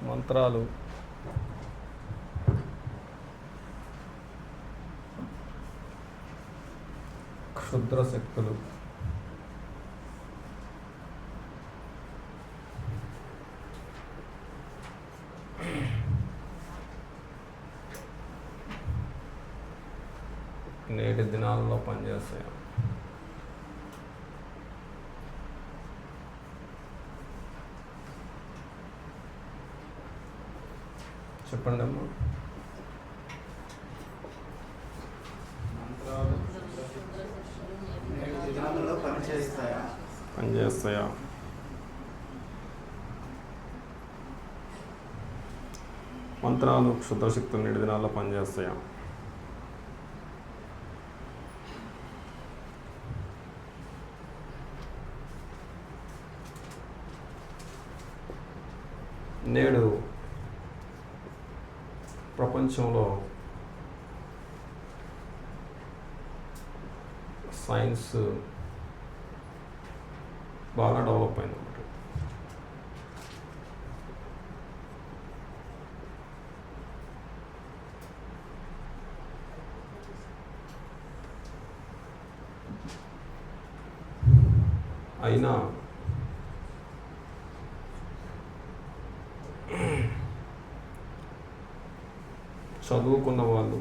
మంత్రాలు, క్షుద్ర శక్తులు, నేటి దినాల్లో పనిచేస్తాయి. చెప్పండి అమ్మా. పనిచేస్తాయా? మంత్రాలు, క్షుద్రశక్తులు నేటి దినాల్లో పనిచేస్తాయా? నేడు ప్రపంచంలో సైన్స్ బాగా డెవలప్ అయింది అన్నమాట. అయినా చదువుకున్న వాళ్ళు,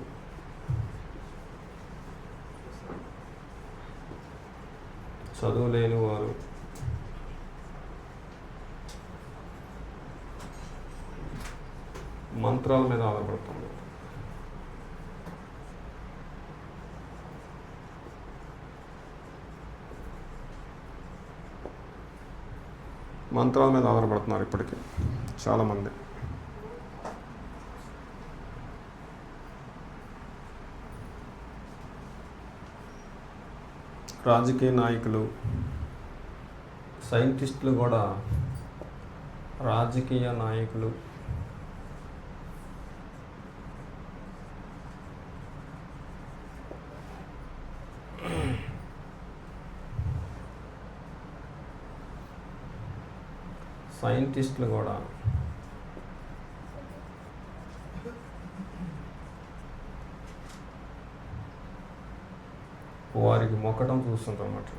చదువు లేని వారు మంత్రాల మీద ఆధారపడుతున్నారు. మంత్రాల మీద ఆధారపడుతున్నారు ఇప్పటికీ చాలామంది. రాజకీయ నాయకులు, సైంటిస్టులు కూడా రాజకీయ నాయకులు, సైంటిస్టులు కూడా వారికి మొక్కటం చూస్తుంటారు అన్నమాట.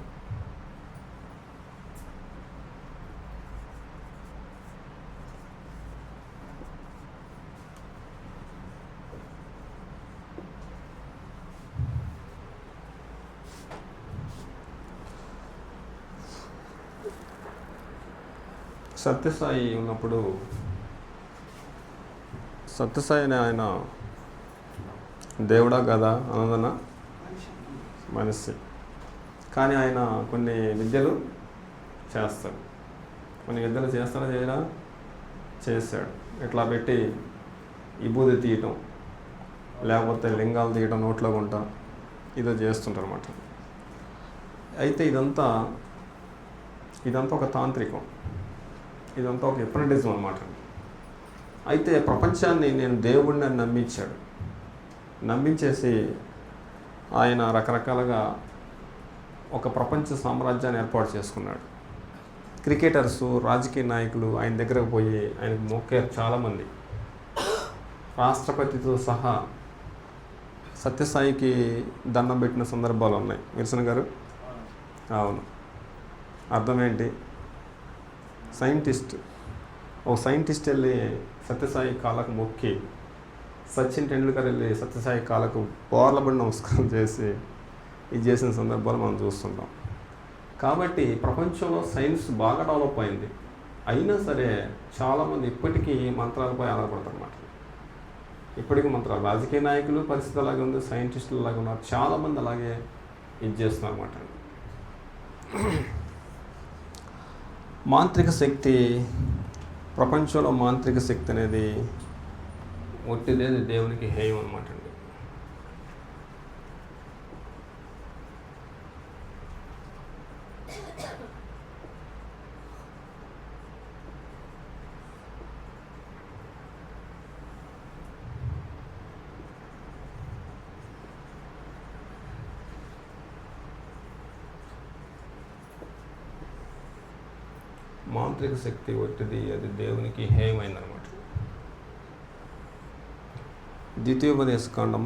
సత్యసాయి ఉన్నప్పుడు, సత్యసాయి అనే ఆయన దేవుడా కదా అన్నదన్న మనిషి, కానీ ఆయన కొన్ని విద్యలు చేస్తాడు. కొన్ని విద్యలు చేస్తాడా చేయడా? చేశాడు. ఇట్లా పెట్టి విభూది తీయటం, లేకపోతే లింగాలు తీయటం, నోట్లో గుంట, ఇదో చేస్తుంటారు అన్నమాట. అయితే ఇదంతా ఒక తాంత్రికం, ఇదంతా ఒక హిప్నటిజం అన్నమాట. అయితే ప్రపంచాన్ని నేను దేవుడిని అని నమ్మించాడు. నమ్మించేసి ఆయన రకరకాలుగా ఒక ప్రపంచ సామ్రాజ్యాన్ని ఏర్పాటు చేసుకున్నాడు. క్రికెటర్స్, రాజకీయ నాయకులు ఆయన దగ్గరకు పోయి ఆయనకు మొక్కారు చాలామంది. రాష్ట్రపతితో సహా సత్యసాయికి దండం పెట్టిన సందర్భాలు ఉన్నాయి. విల్సన్ గారు, అవును. అర్థం ఏంటి? సైంటిస్ట్ వెళ్ళి సత్యసాయి కాళ్ళకు మొక్కి, సచిన్ టెండూల్కర్ వెళ్ళి సత్యసాయి కాళ్ళకు బోర్లబడి నమస్కారం చేసి ఇది చేసిన సందర్భాలు మనం చూస్తుంటాం. కాబట్టి ప్రపంచంలో సైన్స్ బాగా డెవలప్ అయింది. అయినా సరే చాలామంది ఇప్పటికీ మంత్రాలపై ఆధారపడతారు అన్నమాట. ఇప్పటికీ మంత్రాలు, రాజకీయ నాయకులు పరిస్థితి అలాగే ఉంది, సైంటిస్టులు అలాగే ఉన్నారు, చాలామంది అలాగే ఇది చేస్తున్నారు అన్నమాట. మాంత్రిక శక్తి, ప్రపంచంలో మాంత్రిక శక్తి అనేది ఒట్టిదేది దేవునికి హేయం అనమాట అండి. మాంత్రిక శక్తి ఒట్టిది, అది దేవునికి హేయమైందనమాట. ద్వితీయోపదేశకాండం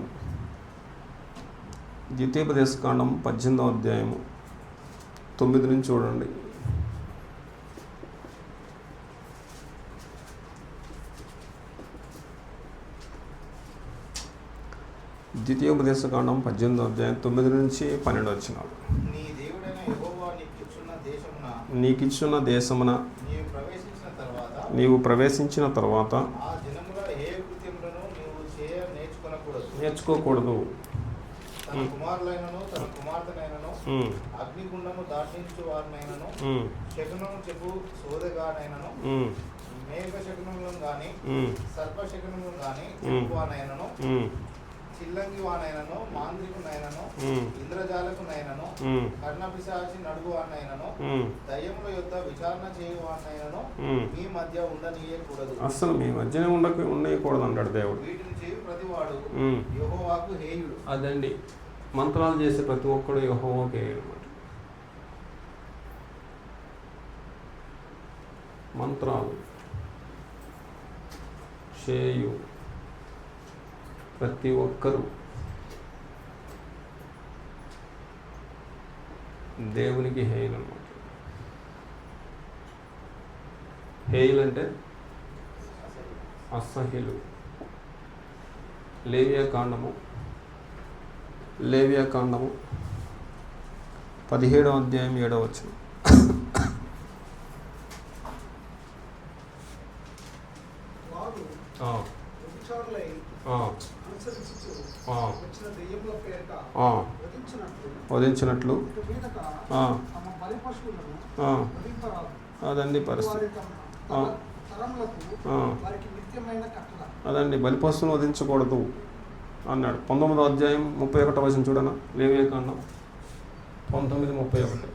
18వ అధ్యాయము 9 నుంచి చూడండి. ద్వితీయోపదేశకాండం 18వ అధ్యాయం 9 నుంచి 12 వచనాలు. నీకిచ్చున్న దేశమున నీవు ప్రవేశించిన తర్వాత నేర్చుకోకూడదు. తన కుమారులైనను తన కుమార్తెనైనను అగ్నిగుండము దాటించు వారినైనను శకునము చెప్పు సోదగానైనను మేఘ శకునములను గాని సర్ప శకునములను గాని చెప్పువానైనను చిల్లంగి వానైనను మాంత్రికునైనను ఇంద్రజాలకునైనను కర్ణపిశాచి నడుగువానైనను దయ్యముల యొద్ద విచారణ చేయువానైనను మీ మధ్య ఉండనీయకూడదు. అసలు మీ మధ్యనే ఉండకూడదు అంటాడు దేవుడు. వీటిని చేయు ప్రతివాడు యెహోవాకు హేయుడు. అదండి, మంత్రాలు చేసే ప్రతి ఒక్కడు యెహోవాకు హేయుడు అన్నమాట. మంత్రాలు చేయు ప్రతి ఒక్కరూ దేవునికి హేయులు అన్నమాట. హేయులు అంటే అసహ్యులు. లేవియాకాండము 17వ అధ్యాయం 7వ వచనం. వధించినట్లు అదండి పరిస్థితి. అదండి, బలిపశువును వధించకూడదు అన్నాడు. 19వ అధ్యాయం 31వ వచనం చూడనా, లేవియాకాండం 19:31.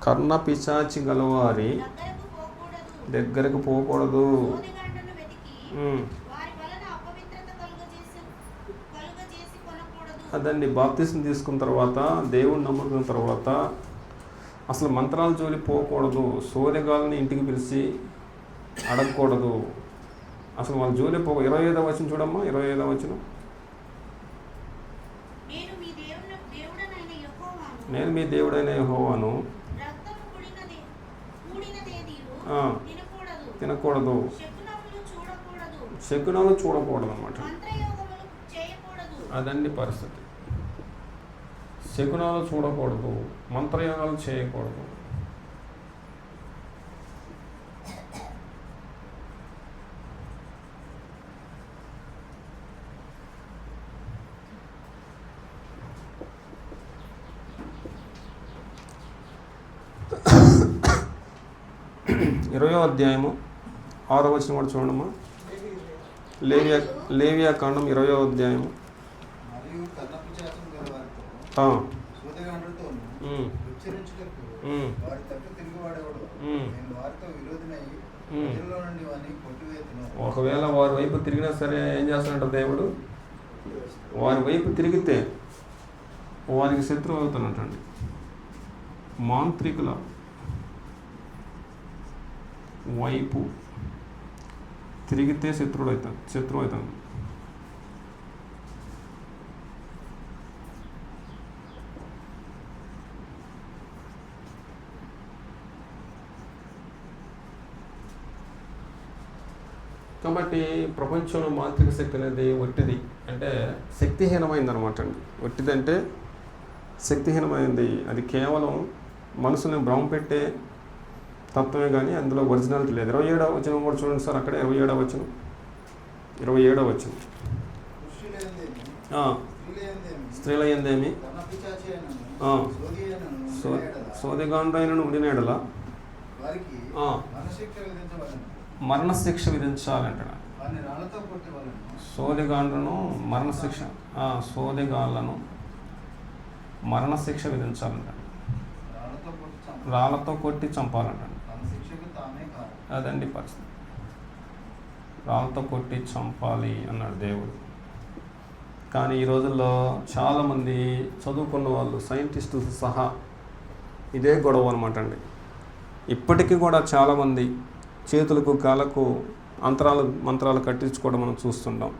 కర్ణ పిశాచి గలవారి దగ్గరకు పోకూడదు. అదండి, బాప్తిసం తీసుకున్న తర్వాత, దేవుని నమ్ముకున్న తర్వాత అసలు మంత్రాల జోలి పోకూడదు. సోదెగాలని ఇంటికి పిలిచి అడగకూడదు. అసలు వాళ్ళ జోలి 25వ వచనం చూడమ్మా, 25వ వచనం. నేను మీ దేవుడైన యెహోవాను, తినకూడదు, శకునాలు చూడకూడదు అన్నమాట. అదండి పరిస్థితి. శకునాలు చూడకూడదు, మంత్రయోగాలు చేయకూడదు. ఇరవయో అధ్యాయము 6వ వచనం కూడా చూడమ్మా. లేవియాకాండం 20వ అధ్యాయము. ఒకవేళ వారి వైపు తిరిగినా సరే ఏం చేస్తానంట దేవుడు? వారి వైపు తిరిగితే వారికి శత్రువు అవుతానంటండి. మాంత్రికుల వైపు తిరిగితే శత్రువు అవుతాను. కాబట్టి ప్రపంచంలో మాంత్రిక శక్తి అనేది ఒట్టిది, అంటే శక్తిహీనమైంది అనమాట అండి. ఒట్టిదంటే శక్తిహీనమైంది. అది కేవలం మనసుని భ్రమ పెట్టే తత్వమే కానీ అందులో ఒరిజినాలిటీ లేదు. 27వ వచనం కూడా చూడండి సార్, అక్కడ 27వ వచనం. స్త్రీల యందేమి సోదెగాండ్రైనను ఉండిన యెడల మరణశిక్ష విధించాలంట. సోదెగాండ్లను సోదెగాళ్ళను మరణశిక్ష విధించాలంట. రాళ్ళతో కొట్టి చంపాలంట. అదండి పరిస్థితి. రాళ్ళతో కొట్టి చంపాలి అన్నాడు దేవుడు. కానీ ఈ రోజుల్లో చాలామంది చదువుకున్న వాళ్ళు, సైంటిస్టులు సహా ఇదే గొడవ అనమాట అండి. ఇప్పటికీ కూడా చాలామంది చేతులకు కాళ్ళకు మంత్రాలు కట్టించుకోవడం మనం చూస్తుంటాం.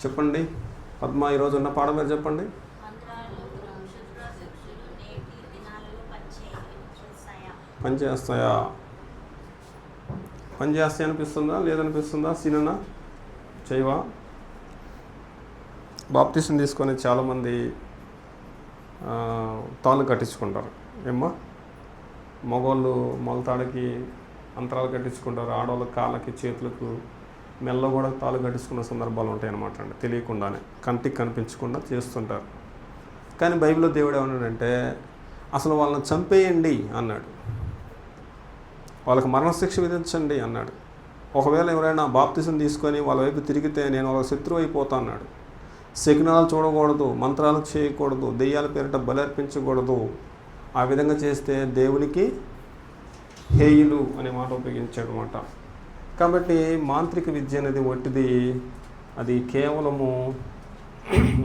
చెప్పండి పద్మ, ఈరోజు ఉన్న పాఠం మీరు చెప్పండి. పనిచేస్తాయా అనిపిస్తుందా లేదనిపిస్తుందా? సీనన్నా చేయవా? బాప్టిజం తీసుకొని చాలామంది తాళ్ళు కట్టించుకుంటారు. ఏమ్మా, మగవాళ్ళు మొలతాడికి అంతరాలు కట్టించుకుంటారు, ఆడవాళ్ళ కాళ్ళకి చేతులకు మెల్ల కూడా తాళ్ళు కట్టించుకున్న సందర్భాలు ఉంటాయి అన్నమాట అండి. తెలియకుండానే, కంటికి కనిపించకుండా చేస్తుంటారు. కానీ బైబిల్లో దేవుడు ఏమన్నాడంటే అసలు వాళ్ళని చంపేయండి అన్నాడు, వాళ్ళకి మరణశిక్ష విధించండి అన్నాడు. ఒకవేళ ఎవరైనా బాప్తిజం తీసుకొని వాళ్ళ వైపు తిరిగితే నేను వాళ్ళ శత్రువు అయిపోతా అన్నాడు. శకునాలు చూడకూడదు, మంత్రాలు చేయకూడదు, దెయ్యాల పేరిట బలర్పించకూడదు. ఆ విధంగా చేస్తే దేవునికి హేయులు అనే మాట ఉపయోగించాడు అన్నమాట. కాబట్టి మాంత్రిక విద్య అనేది ఒట్టిది, అది కేవలము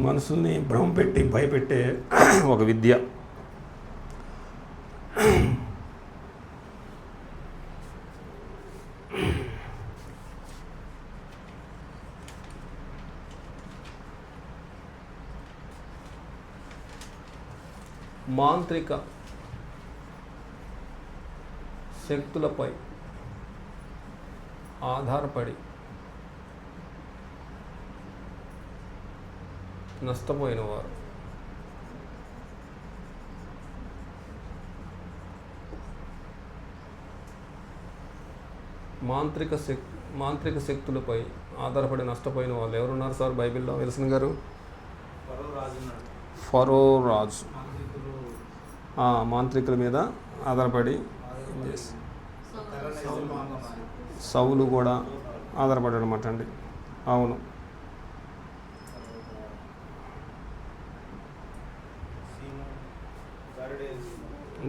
మనసుని భ్రమపెట్టి భయపెట్టే ఒక విద్య. మాంత్రిక శక్తులపై ఆధారపడి నష్టపోయిన వారు మాంత్రిక శక్తులపై ఆధారపడి నష్టపోయిన వాళ్ళు ఎవరున్నారు సార్ బైబిల్లో? విల్సన్ గారు. ఫరో రాజు మాంత్రికుల మీద ఆధారపడి, సౌలు కూడా ఆధారపడ్డాడు అన్నమాట అండి. అవును,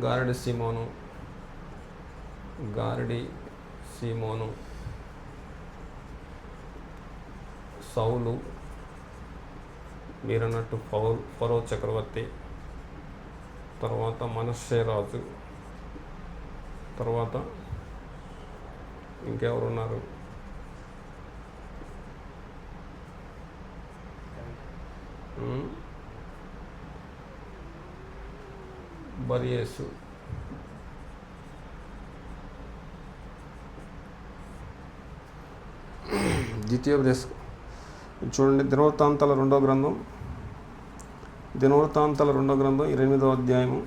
గారడి సీమోను, సౌలు, మీరన్నట్టు ఫరో చక్రవర్తి, తర్వాత మనష్షే రాజు, తర్వాత ఇంకెవరున్నారు? బర్యేసు, ద్వితీయోపదేశ చూడండి. దినవృత్తాంతాల రెండో గ్రంథం 8వ అధ్యాయము.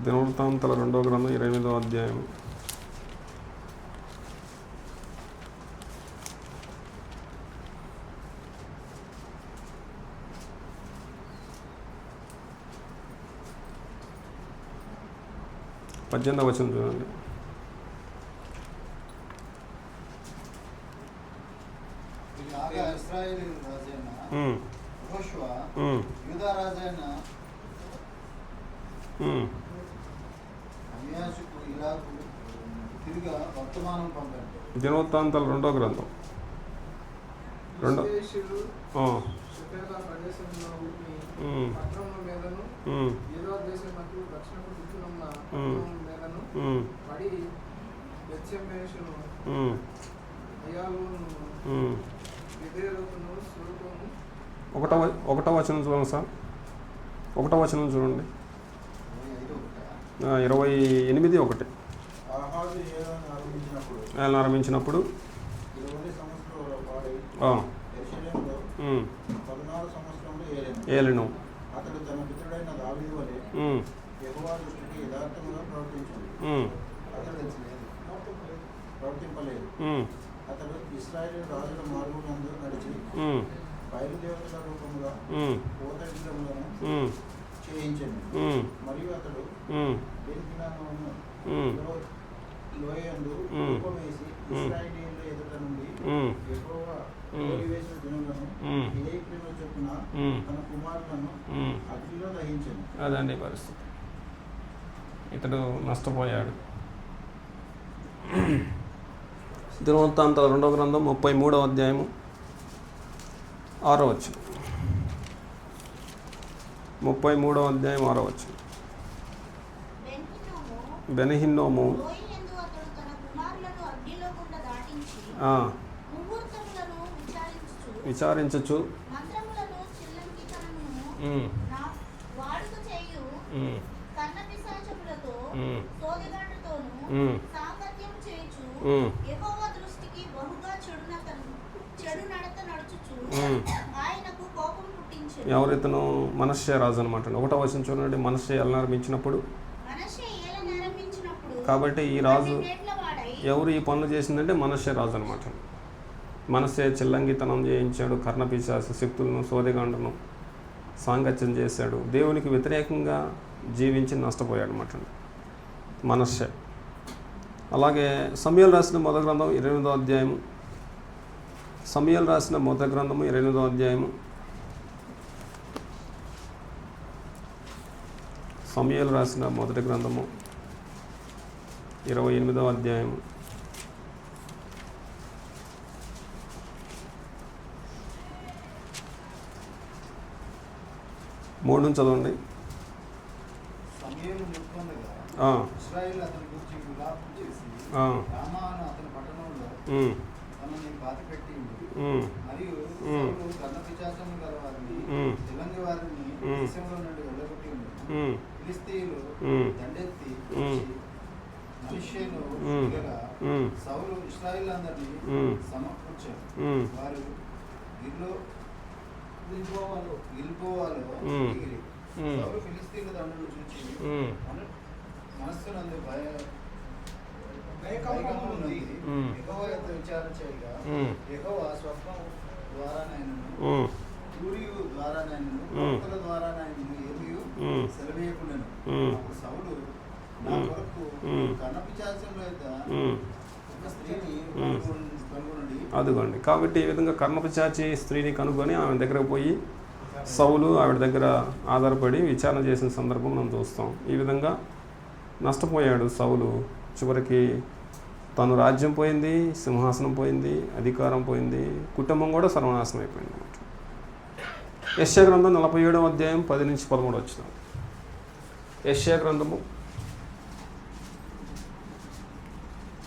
దినవృత్తాంతాల 2వ గ్రంథం 8వ అధ్యాయం. పద్దెనిమిదవ వచనం చూడండి. దినవృత్తాంతాల 2వ గ్రంథం 2 ఒకటో వచనం చూడండి సార్. 1వ వచనం చూడండి. 28:1 ఆయన ఆరంభించినప్పుడు ఏలెను. అతడు తన పితరుడైన దావీదు వలె యెహోవా దృష్టికి యథార్థముగా ప్రవర్తింపలేదు. అతడు ఇశ్రాయేలు రాజుల మార్గమునందు నడిచి బయలుదేవతల రూపముగా పోతరికములను చేయించెను. మరియు అతడు లోయందు రూపం వేసి ఇశ్రాయేలీయుల ఎదుట నుండి యెహోవా వేసిన జనులను ఏప్రిల్ చొప్పున తన కుమారులను అగ్నిలో దహించను. అదండి పరిస్థితి. ఇతడు నష్టపోయాడు. దినవృత్తాంతాల 2వ గ్రంథం 33వ అధ్యాయము 6వ వచనం. 33వ అధ్యాయం 6వ వచనం. బెనహిన్నోము విచారించచ్చు ఎవరితను? మనష్షే రాజు అనమాట. 1వ వచనం చూడండి. మనష్షే ఏలనారంభించినప్పుడు. కాబట్టి ఈ రాజు ఎవరు ఈ పనులు చేసిందంటే మనష్షే రాజు అనమాట. మనష్షే చిల్లంగితనం చేయించాడు, కర్ణపిశాచ శక్తులను, సోదెగాండను సాంగత్యం చేశాడు, దేవునికి వ్యతిరేకంగా జీవించి నష్టపోయాడు అనమాట మనష్షే. అలాగే సమూయేలు రాసిన మొదటి గ్రంథం 28వ అధ్యాయము. సమూయేలు రాసిన మొదటి గ్రంథము 28వ అధ్యాయము. సమూయేలు రాసిన మొదటి గ్రంథము 28వ అధ్యాయము. మూడు నుంచి చదవండి. సమూయేలు మృత్యుండగా ఇశ్రాయేలు అతని గురించి విలాపం చేసి రామా అను అతని పట్టణంలో తనని బాధపెట్టింది. మరియు సౌలు కర్ణపిశాచము గల వారిని, చిల్లంగి వారిని దేశంలో నుండి వెళ్ళగొట్టి ఉంది. ఫిలిష్తీయులు దండెత్తి మనుష్యులు దిగగా సౌలు ఇశ్రాయేలందరినీ సమకూర్చారు. వారు గిల్బోవాలో దిగిరి. సౌలు ఫిలిష్తీయుల దండును చూచి మనస్సునందు భయకంపమున్నది. యెహోవా యొద్ద విచారణ చేయగా యెహోవా స్వప్నం ద్వారానైనను సూర్యు ద్వారానైనను ప్రవక్తల ద్వారానైనను ఏమీయు సెలవేయకుండెను. అప్పుడు సౌలు నా కొరకు కర్ణపిశాచముల యొద్ద ఒక స్త్రీని కనుగొనండి. అదిగోండి. కాబట్టి ఈ విధంగా కర్ణపిశాచి స్త్రీని కనుగొని ఆమె దగ్గరకు పోయి సౌలు ఆవిడ దగ్గర ఆధారపడి విచారణ చేసిన సందర్భం మనం చూస్తాం. ఈ విధంగా నష్టపోయాడు సౌలు. చివరికి తను రాజ్యం పోయింది, సింహాసనం పోయింది, అధికారం పోయింది, కుటుంబం కూడా సర్వనాశనం అయిపోయింది అన్నమాట. యెషయా గ్రంథం 47వ అధ్యాయం 10 నుంచి 13 వచ్చిన. యెషయా గ్రంథము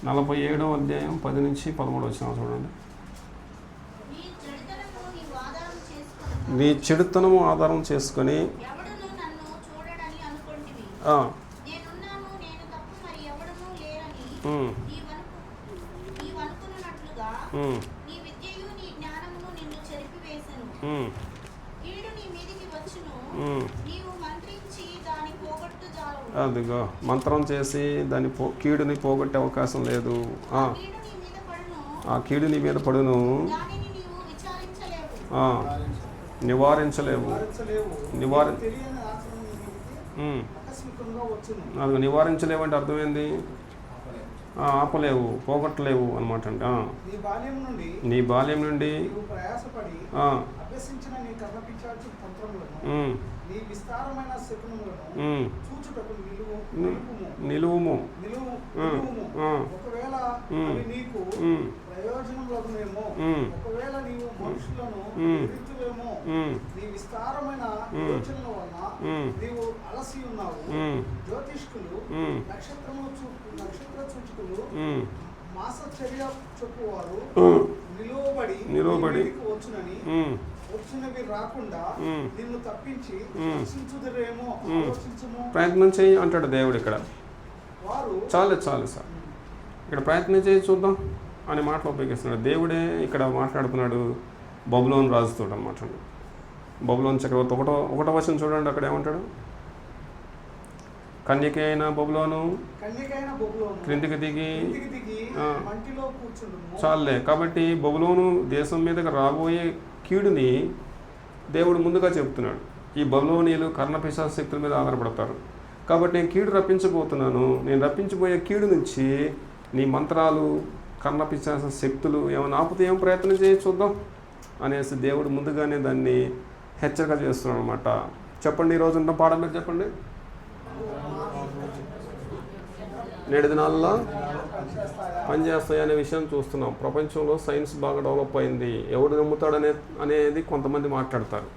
47వ అధ్యాయం 10 నుంచి 13 వచ్చిన చూడండి. నీ చెడుతనము ఆధారం చేసుకొని అదిగో మంత్రం చేసి దాని కీడుని పోగొట్టే అవకాశం లేదు. ఆ కీడు నీ మీద పడును, నివారించలేవు. అది నివారించలేవు అంటే అర్థమైంది, ఆపలేవు, పోగొట్టలేవు అనమాట. అంటే నీ బాల్యం నుండి నిలువుము. నిలువబడి ప్రయత్నం చేయి అంటాడు దేవుడు ఇక్కడ. చాలు చాలు సార్, ఇక్కడ ప్రయత్నం చేయి చూద్దాం అనే మాటలు ఉపయోగిస్తున్నాడు దేవుడే. ఇక్కడ మాట్లాడుతున్నాడు బబులోను రాజుతో అనమాట. బబులోను చక్రవర్తి 1వ వచనం చూడండి. అక్కడ ఏమంటాడు? కన్యకైన బబులోను క్రిందికి దిగి చాలే. కాబట్టి బబులోను దేశం మీదకి రాబోయే కీడుని దేవుడు ముందుగా చెప్తున్నాడు. ఈ బబులోనీయులు కర్ణపిశాచ శక్తుల మీద ఆధారపడతారు. కాబట్టి నేను కీడు రప్పించబోతున్నాను. నేను రప్పించబోయే కీడు నుంచి నీ మంత్రాలు, కర్ణ పిశాచ శక్తులు ఏమైనా ఆపితే ఏం ప్రయత్నం చేసి చూద్దాం అనేసి దేవుడు ముందుగానే దాన్ని హెచ్చరిక చేస్తున్నాడు అనమాట. చెప్పండి, ఈరోజు ఉన్న పాఠం మీరు చెప్పండి. నేటి దినాల్లో పనిచేస్తాయి అనే విషయం చూస్తున్నాం. ప్రపంచంలో సైన్స్ బాగా డెవలప్ అయింది. ఎవడు నమ్ముతాడనే అనేది కొంతమంది మాట్లాడతారు,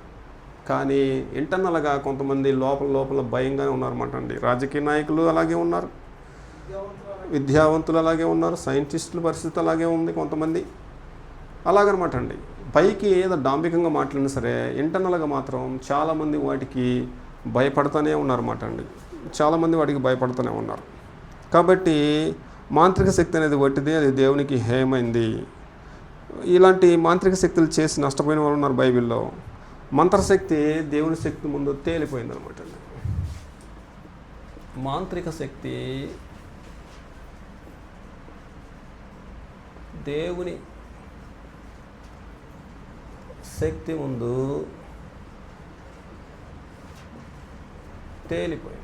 కానీ ఇంటర్నల్గా కొంతమంది లోపల భయంగానే ఉన్నారన్నమాట అండి. రాజకీయ నాయకులు అలాగే ఉన్నారు, విద్యావంతులు అలాగే ఉన్నారు, సైంటిస్టుల పరిస్థితి అలాగే ఉంది కొంతమంది అలాగనమాట అండి. పైకి ఏదో డాంబికంగా మాట్లాడినా సరే ఇంటర్నల్గా మాత్రం చాలామంది వాటికి భయపడుతూనే ఉన్నారన్నమాట అండి. చాలామంది వాటికి భయపడుతూనే ఉన్నారు. కాబట్టి మాంత్రిక శక్తి అనేది వట్టిది, అది దేవునికి హేయమైంది. ఇలాంటి మాంత్రిక శక్తులు చేసి నష్టపోయిన వాళ్ళు ఉన్నారు బైబిల్లో. మంత్రశక్తి దేవుని శక్తి ముందు తేలిపోయింది అనమాట అండి. మాంత్రిక శక్తి దేవుని శక్తి ముందు తేలిపోయింది.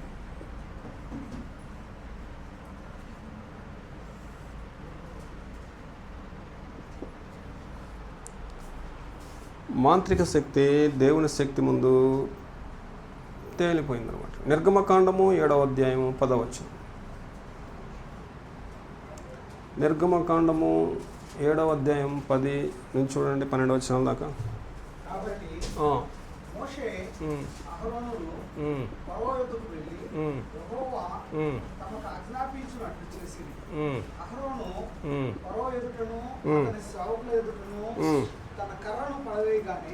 మాంత్రిక శక్తి దేవుని శక్తి ముందు తేలిపోయింది అనమాట. నిర్గమకాండము 7వ అధ్యాయము 10వ వచనం. నిర్గమకాండము 7వ అధ్యాయం 10 నుంచి చూడండి 12వ వచనం దాకా. కాబట్టి మోషే అహరోనులు ఫరో యొద్దకు వెళ్ళి యెహోవా తమకు ఆజ్ఞాపించినట్లు చేసిరి. అహరోను ఫరో ఎదుటను అతని సేవకుల ఎదుటను తన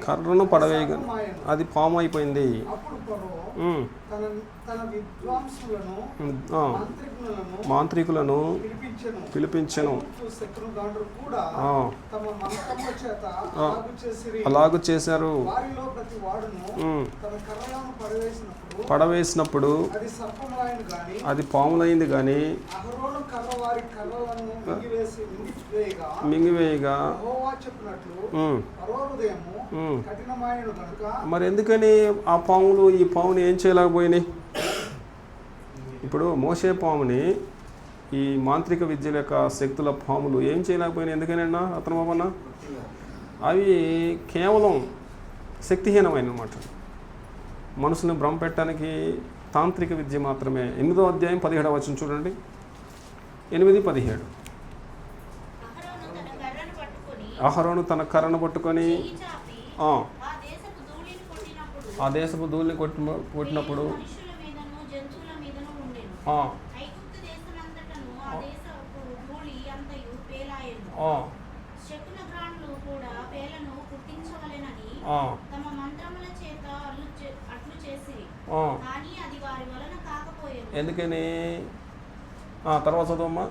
కర్రను పడవేయగానే అది పాము అయిపోయింది. అప్పుడు ఫరో తన విద్వాంసులను మాంత్రికులను పిలిపించెను. అలాగూ చేశారు. పడవేసినప్పుడు అది పాములైంది కానీ మింగివేయగా మరి ఎందుకని ఆ పాములు ఈ పాముని ఏం చేయలేకపోయినాయి? ఇప్పుడు మోసే పాముని ఈ మాంత్రిక విద్యల యొక్క శక్తుల పాములు ఏం చేయలేకపోయినాయి? ఎందుకనన్నా అతను బాబన్న అవి కేవలం శక్తిహీనమైన అన్నమాట. మనుషులను భ్రమ పెట్టడానికి తాంత్రిక విద్య మాత్రమే. 8వ అధ్యాయం 17వ వచనం చూడండి. 8:17. అహరోను తన కర్రను పట్టుకొని ఆ దేశపు ధూళిని కొట్టినప్పుడు ఎందుకని తర్వాత చదవమ్మా.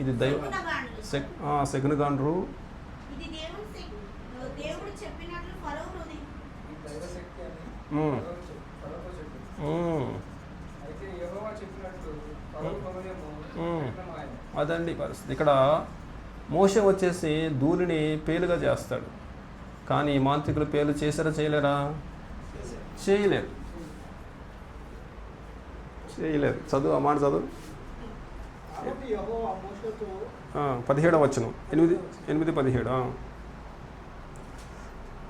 ఇది దైవ శకునగాండ్రు అదండి పరిస్థితి. ఇక్కడ మోషే వచ్చేసి ధూళిని పేలుగా చేస్తాడు, కానీ మాంత్రికులు పేలు చేశారా చేయలేరా? చేయలేరు. చదువు ఆ మాట చదువు. 17వ వచనం 8:17.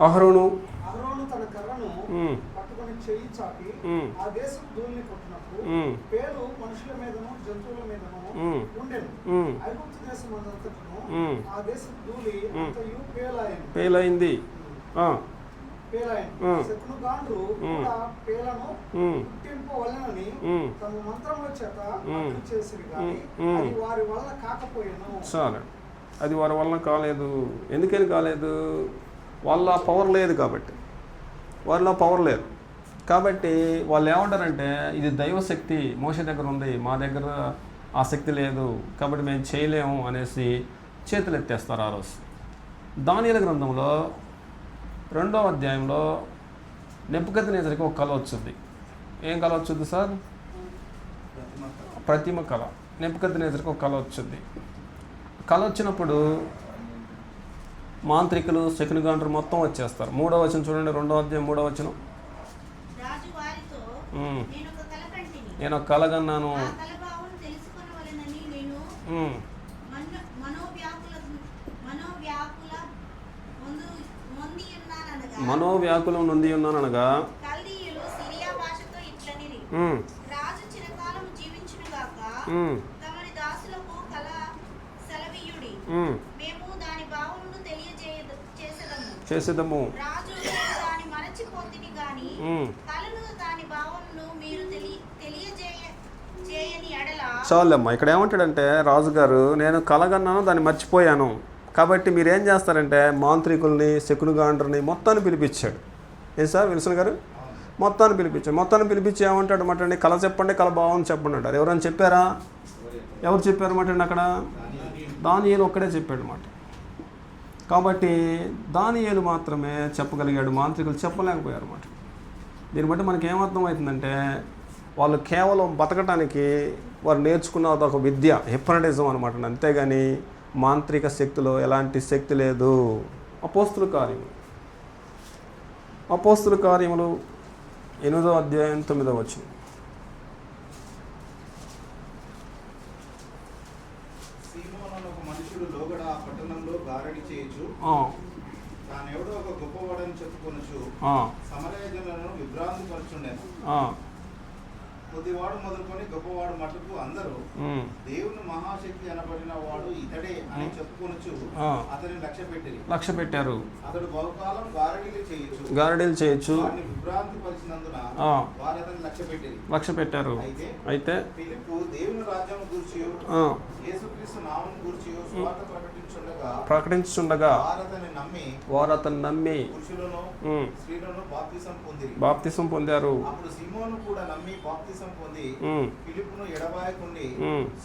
అహరోను తన కర్రను పట్టుకొని చెయ్యి చాపి ఆ దేశపు ధూళిని కొట్టినప్పుడు పేలు మనుషుల మీదను జంతువుల మీదను ఉండెను. ఐగుప్తు దేశమంతటను ఆ దేశపు ధూళి అంతయు పేలైంది. శకునగాండ్రు కూడా పేలను పుట్టింపవలెనని తమ మంత్రముల చేత చేసిరి గాని అది వారి వల్ల కాకపోయేను. చాలు, అది వారి వల్ల కాలేదు. ఎందుకని కాలేదు? వాళ్ళ పవర్ లేదు కాబట్టి. వాళ్ళ పవర్ లేదు కాబట్టి వాళ్ళు ఏమంటారంటే ఇది దైవశక్తి మోషే దగ్గర ఉంది, మా దగ్గర ఆ శక్తి లేదు కాబట్టి మేము చేయలేము అనేసి చేతులు ఎత్తేస్తారు. ఆ రోజు దానియేలు గ్రంథంలో 2వ అధ్యాయంలో నెబుకద్నెజరుకి ఒక కళ వచ్చింది. ఏం కళ వచ్చింది సార్? ప్రతిమ కళ. నెబుకద్నెజరుకి ఒక కళ వచ్చింది. కళ వచ్చినప్పుడు మాంత్రికులు శకునగాండ్రు మొత్తం వచ్చేస్తారు. 3వ వచనం చూడండి. 2వ అధ్యాయం 3వ వచనం. నేను ఒక కలగన్నాను. ఆ కల భావమును తెలుసుకొనవలెనని నేను మనోవ్యాకులం నొంది ఉన్నాననగా కల్దీయులు సిరియా భాషతో ఇట్లనిరి, రాజు చిరకాలం జీవించును గాక, తమరి దాసులకు కల సెలవీయుడి, మేము దాని భావమును తెలియచేసేదము. రాజు దాని మరచిపోతిని గాని కలను దాని భావమును మీరు తెలియజేయని ఎడల. చాలమ్మా, ఇక్కడ ఏమంటాడంటే రాజుగారు, నేను కలగన్నాను, దాన్ని మర్చిపోయాను, కాబట్టి మీరు ఏం చేస్తారంటే మాంత్రికుల్ని, శకునుగాండ్రని మొత్తాన్ని పిలిపించాడు. ఏం సార్ విల్సన్ గారు? మొత్తాన్ని పిలిపించి ఏమంటాడు అన్నమాట, కళ చెప్పండి, కళ బాగుంది చెప్పండి అంటారు. ఎవరైనా చెప్పారా? ఎవరు చెప్పారు అన్నమాట? అక్కడ దానియేలు ఒక్కడే చెప్పాడు అన్నమాట. కాబట్టి దానియేలు మాత్రమే చెప్పగలిగాడు, మాంత్రికులు చెప్పలేకపోయారు అన్నమాట. దీన్ని బట్టి మనకి ఏమర్థమవుతుందంటే వాళ్ళు కేవలం బతకటానికి వారు నేర్చుకున్న ఒక విద్య, హిప్నటిజం అనమాట, అంతేగాని మాంత్రిక శక్తిలో ఎలాంటి శక్తి లేదు. అపోస్తుల కార్యములు 8వ అధ్యాయం 9వ వచనం. సీమోను ఒక మనుషుడు లోగడ ఆ పట్టణంలో గారడి చేయుచు, తానెవడో ఒక గొప్పవాడని చెప్పుకొనుచు సమరయ జనులను విభ్రాంతి పరుచుండెను. కొద్దివాడు మొదలుకొని గొప్పవాడు మటుకు అందరూ దేవుని మహాశక్తి అనబడిన వాడు ఇతడే అని చెప్పుకొనుచు అతని లక్ష్య పెట్టారు. అతడు బహుకాలం గారడీలు చేయొచ్చు విభ్రాంతి పరిచినందున వారు అతని లక్ష్య పెట్టారు. అయితే ఫిలిప్పు దేవుని రాజ్యం గూర్చి యేసుక్రీస్తు నామం గూర్చి సువార్త ప్రకటించుండగా వారు అతన్ని నమ్మి పురుషులను స్త్రీలను బాప్తిసం పొందారు. అప్పుడు సీమోను కూడా నమ్మి బాప్తిసం పొంది ఫిలిప్పును ఎడబాయకుండి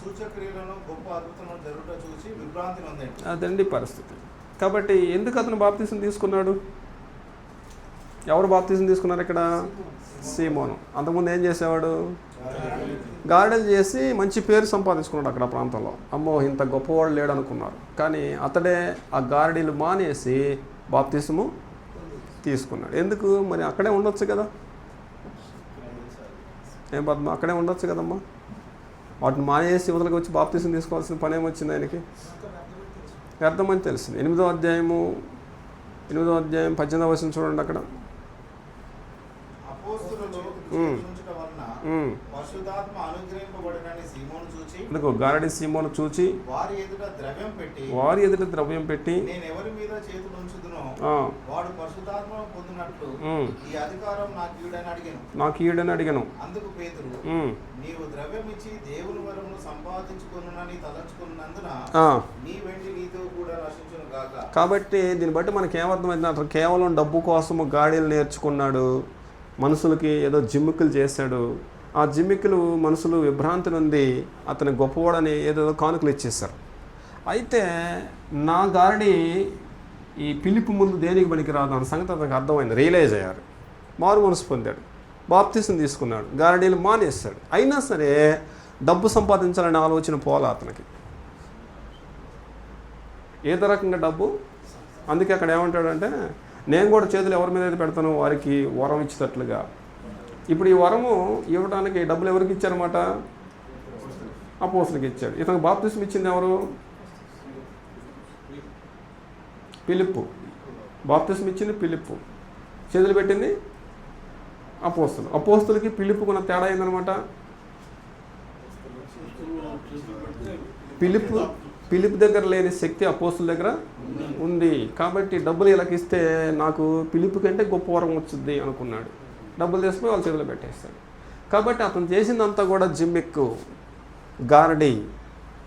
సూచక్రియలను గొప్ప అద్భుతములను జరుగుట చూసి విభ్రాంతి నొందాడు. అదండి పరిస్థితి. కాబట్టి ఎందుకు అతను బాప్తిసం తీసుకున్నాడు? ఎవరు బాప్తిసం తీసుకున్నారు ఇక్కడ? సీమోను. అంతకుముందు ఏం చేసేవాడు? గార్డెన్ చేసి మంచి పేరు సంపాదించుకున్నాడు అక్కడ ప్రాంతంలో. అమ్మో, ఇంత గొప్పవాడు లేడు అనుకున్నారు. కానీ అతడే ఆ గారడీలు మానేసి బాప్తిసము తీసుకున్నాడు. ఎందుకు? మరి అక్కడే ఉండొచ్చు కదా. ఏం పద్మ, అక్కడే ఉండొచ్చు కదమ్మా. వాటిని మానేసి వదలకి వచ్చి బాప్తిసం తీసుకోవాల్సిన పని ఏమొచ్చింది ఆయనకి? వ్యర్థమని తెలిసింది. 8వ అధ్యాయం 18వ వచనం చూడండి. అక్కడ గారడి సీమోను చూచి వారి ఎదుట ద్రవ్యం పెట్టి నాకు ఈడని అడిగాను. నీవు ద్రవ్యమిచ్చి దేవుని వరమును సంపాదించుకొనునని తలంచుకున్నందున నీ వెండి నీతో కూడా నశించును గాక. కాబట్టి దీన్ని బట్టి మనకి ఏమర్థమైంది? అతను కేవలం డబ్బు కోసము గాడీలు నేర్చుకున్నాడు, మనుషులకి ఏదో జిమ్మిక్కులు చేశాడు. ఆ జిమ్మిక్కులు మనుషులు విభ్రాంతి నుండి అతని గొప్పవాడని ఏదేదో కానుకలు ఇచ్చేశారు. అయితే నా గారడి ఈ పిలుపు ముందు దేనికి పనికిరాదు అన్న సంగతి అతనికి అర్థమైంది, రియలైజ్ అయ్యారు. మారు మనసు పొందాడు, బాప్తిసం తీసుకున్నాడు, గారడీలు మానేస్తాడు. అయినా సరే డబ్బు సంపాదించాలనే ఆలోచన పోలా అతనికి. ఏదో రకంగా డబ్బు. అందుకే అక్కడ ఏమంటాడంటే, నేను కూడా చేతులు ఎవరి మీద అయితే పెడతానో వారికి వరం ఇచ్చేటట్లుగా. ఇప్పుడు ఈ వరము ఇవ్వడానికి డబ్బులు ఎవరికి ఇచ్చారన్నమాట? అపోస్తలుకి ఇచ్చాడు. ఇతనికి బాప్తిసం ఇచ్చింది ఎవరు? ఫిలిప్పు. బాప్తిసం ఇచ్చింది ఫిలిప్పు, చేతులు పెట్టింది అపోస్తలు. అపోస్తలకి ఫిలిప్పుకున్న తేడా ఏందనమాట? ఫిలిప్ దగ్గర లేని శక్తి అపోస్తల దగ్గర ఉంది. కాబట్టి డబ్బులు వీళ్ళకి ఇస్తే నాకు ఫిలిప్ కంటే గొప్ప వరం వచ్చింది అనుకున్నాడు. డబ్బులు తీసుకుని వాళ్ళ చేతిలో పెట్టేస్తాడు. కాబట్టి అతను చేసిందంతా కూడా జిమ్మిక్కు, గారడి,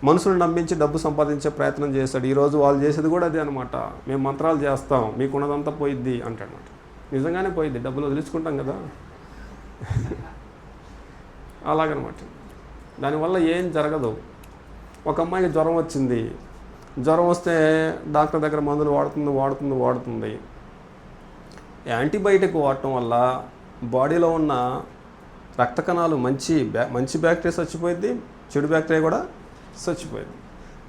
మనుషులను నమ్మించి డబ్బు సంపాదించే ప్రయత్నం చేశాడు. ఈరోజు వాళ్ళు చేసేది కూడా అదే అనమాట. మేము మంత్రాలు చేస్తాం, మీకున్నదంతా పోయిద్ది అంటాడనమాట. నిజంగానే పోయిద్ది, డబ్బులు వదిలించుకుంటాం కదా, అలాగనమాట. దానివల్ల ఏం జరగదు. ఒక అమ్మాయికి జ్వరం వచ్చింది. జ్వరం వస్తే డాక్టర్ దగ్గర మందులు వాడుతుంది. యాంటీబయాటిక్ వాడటం వల్ల బాడీలో ఉన్న రక్త కణాలు మంచి బ్యాక్టీరియా చచ్చిపోయింది, చెడు బ్యాక్టీరియా కూడా చచ్చిపోయింది.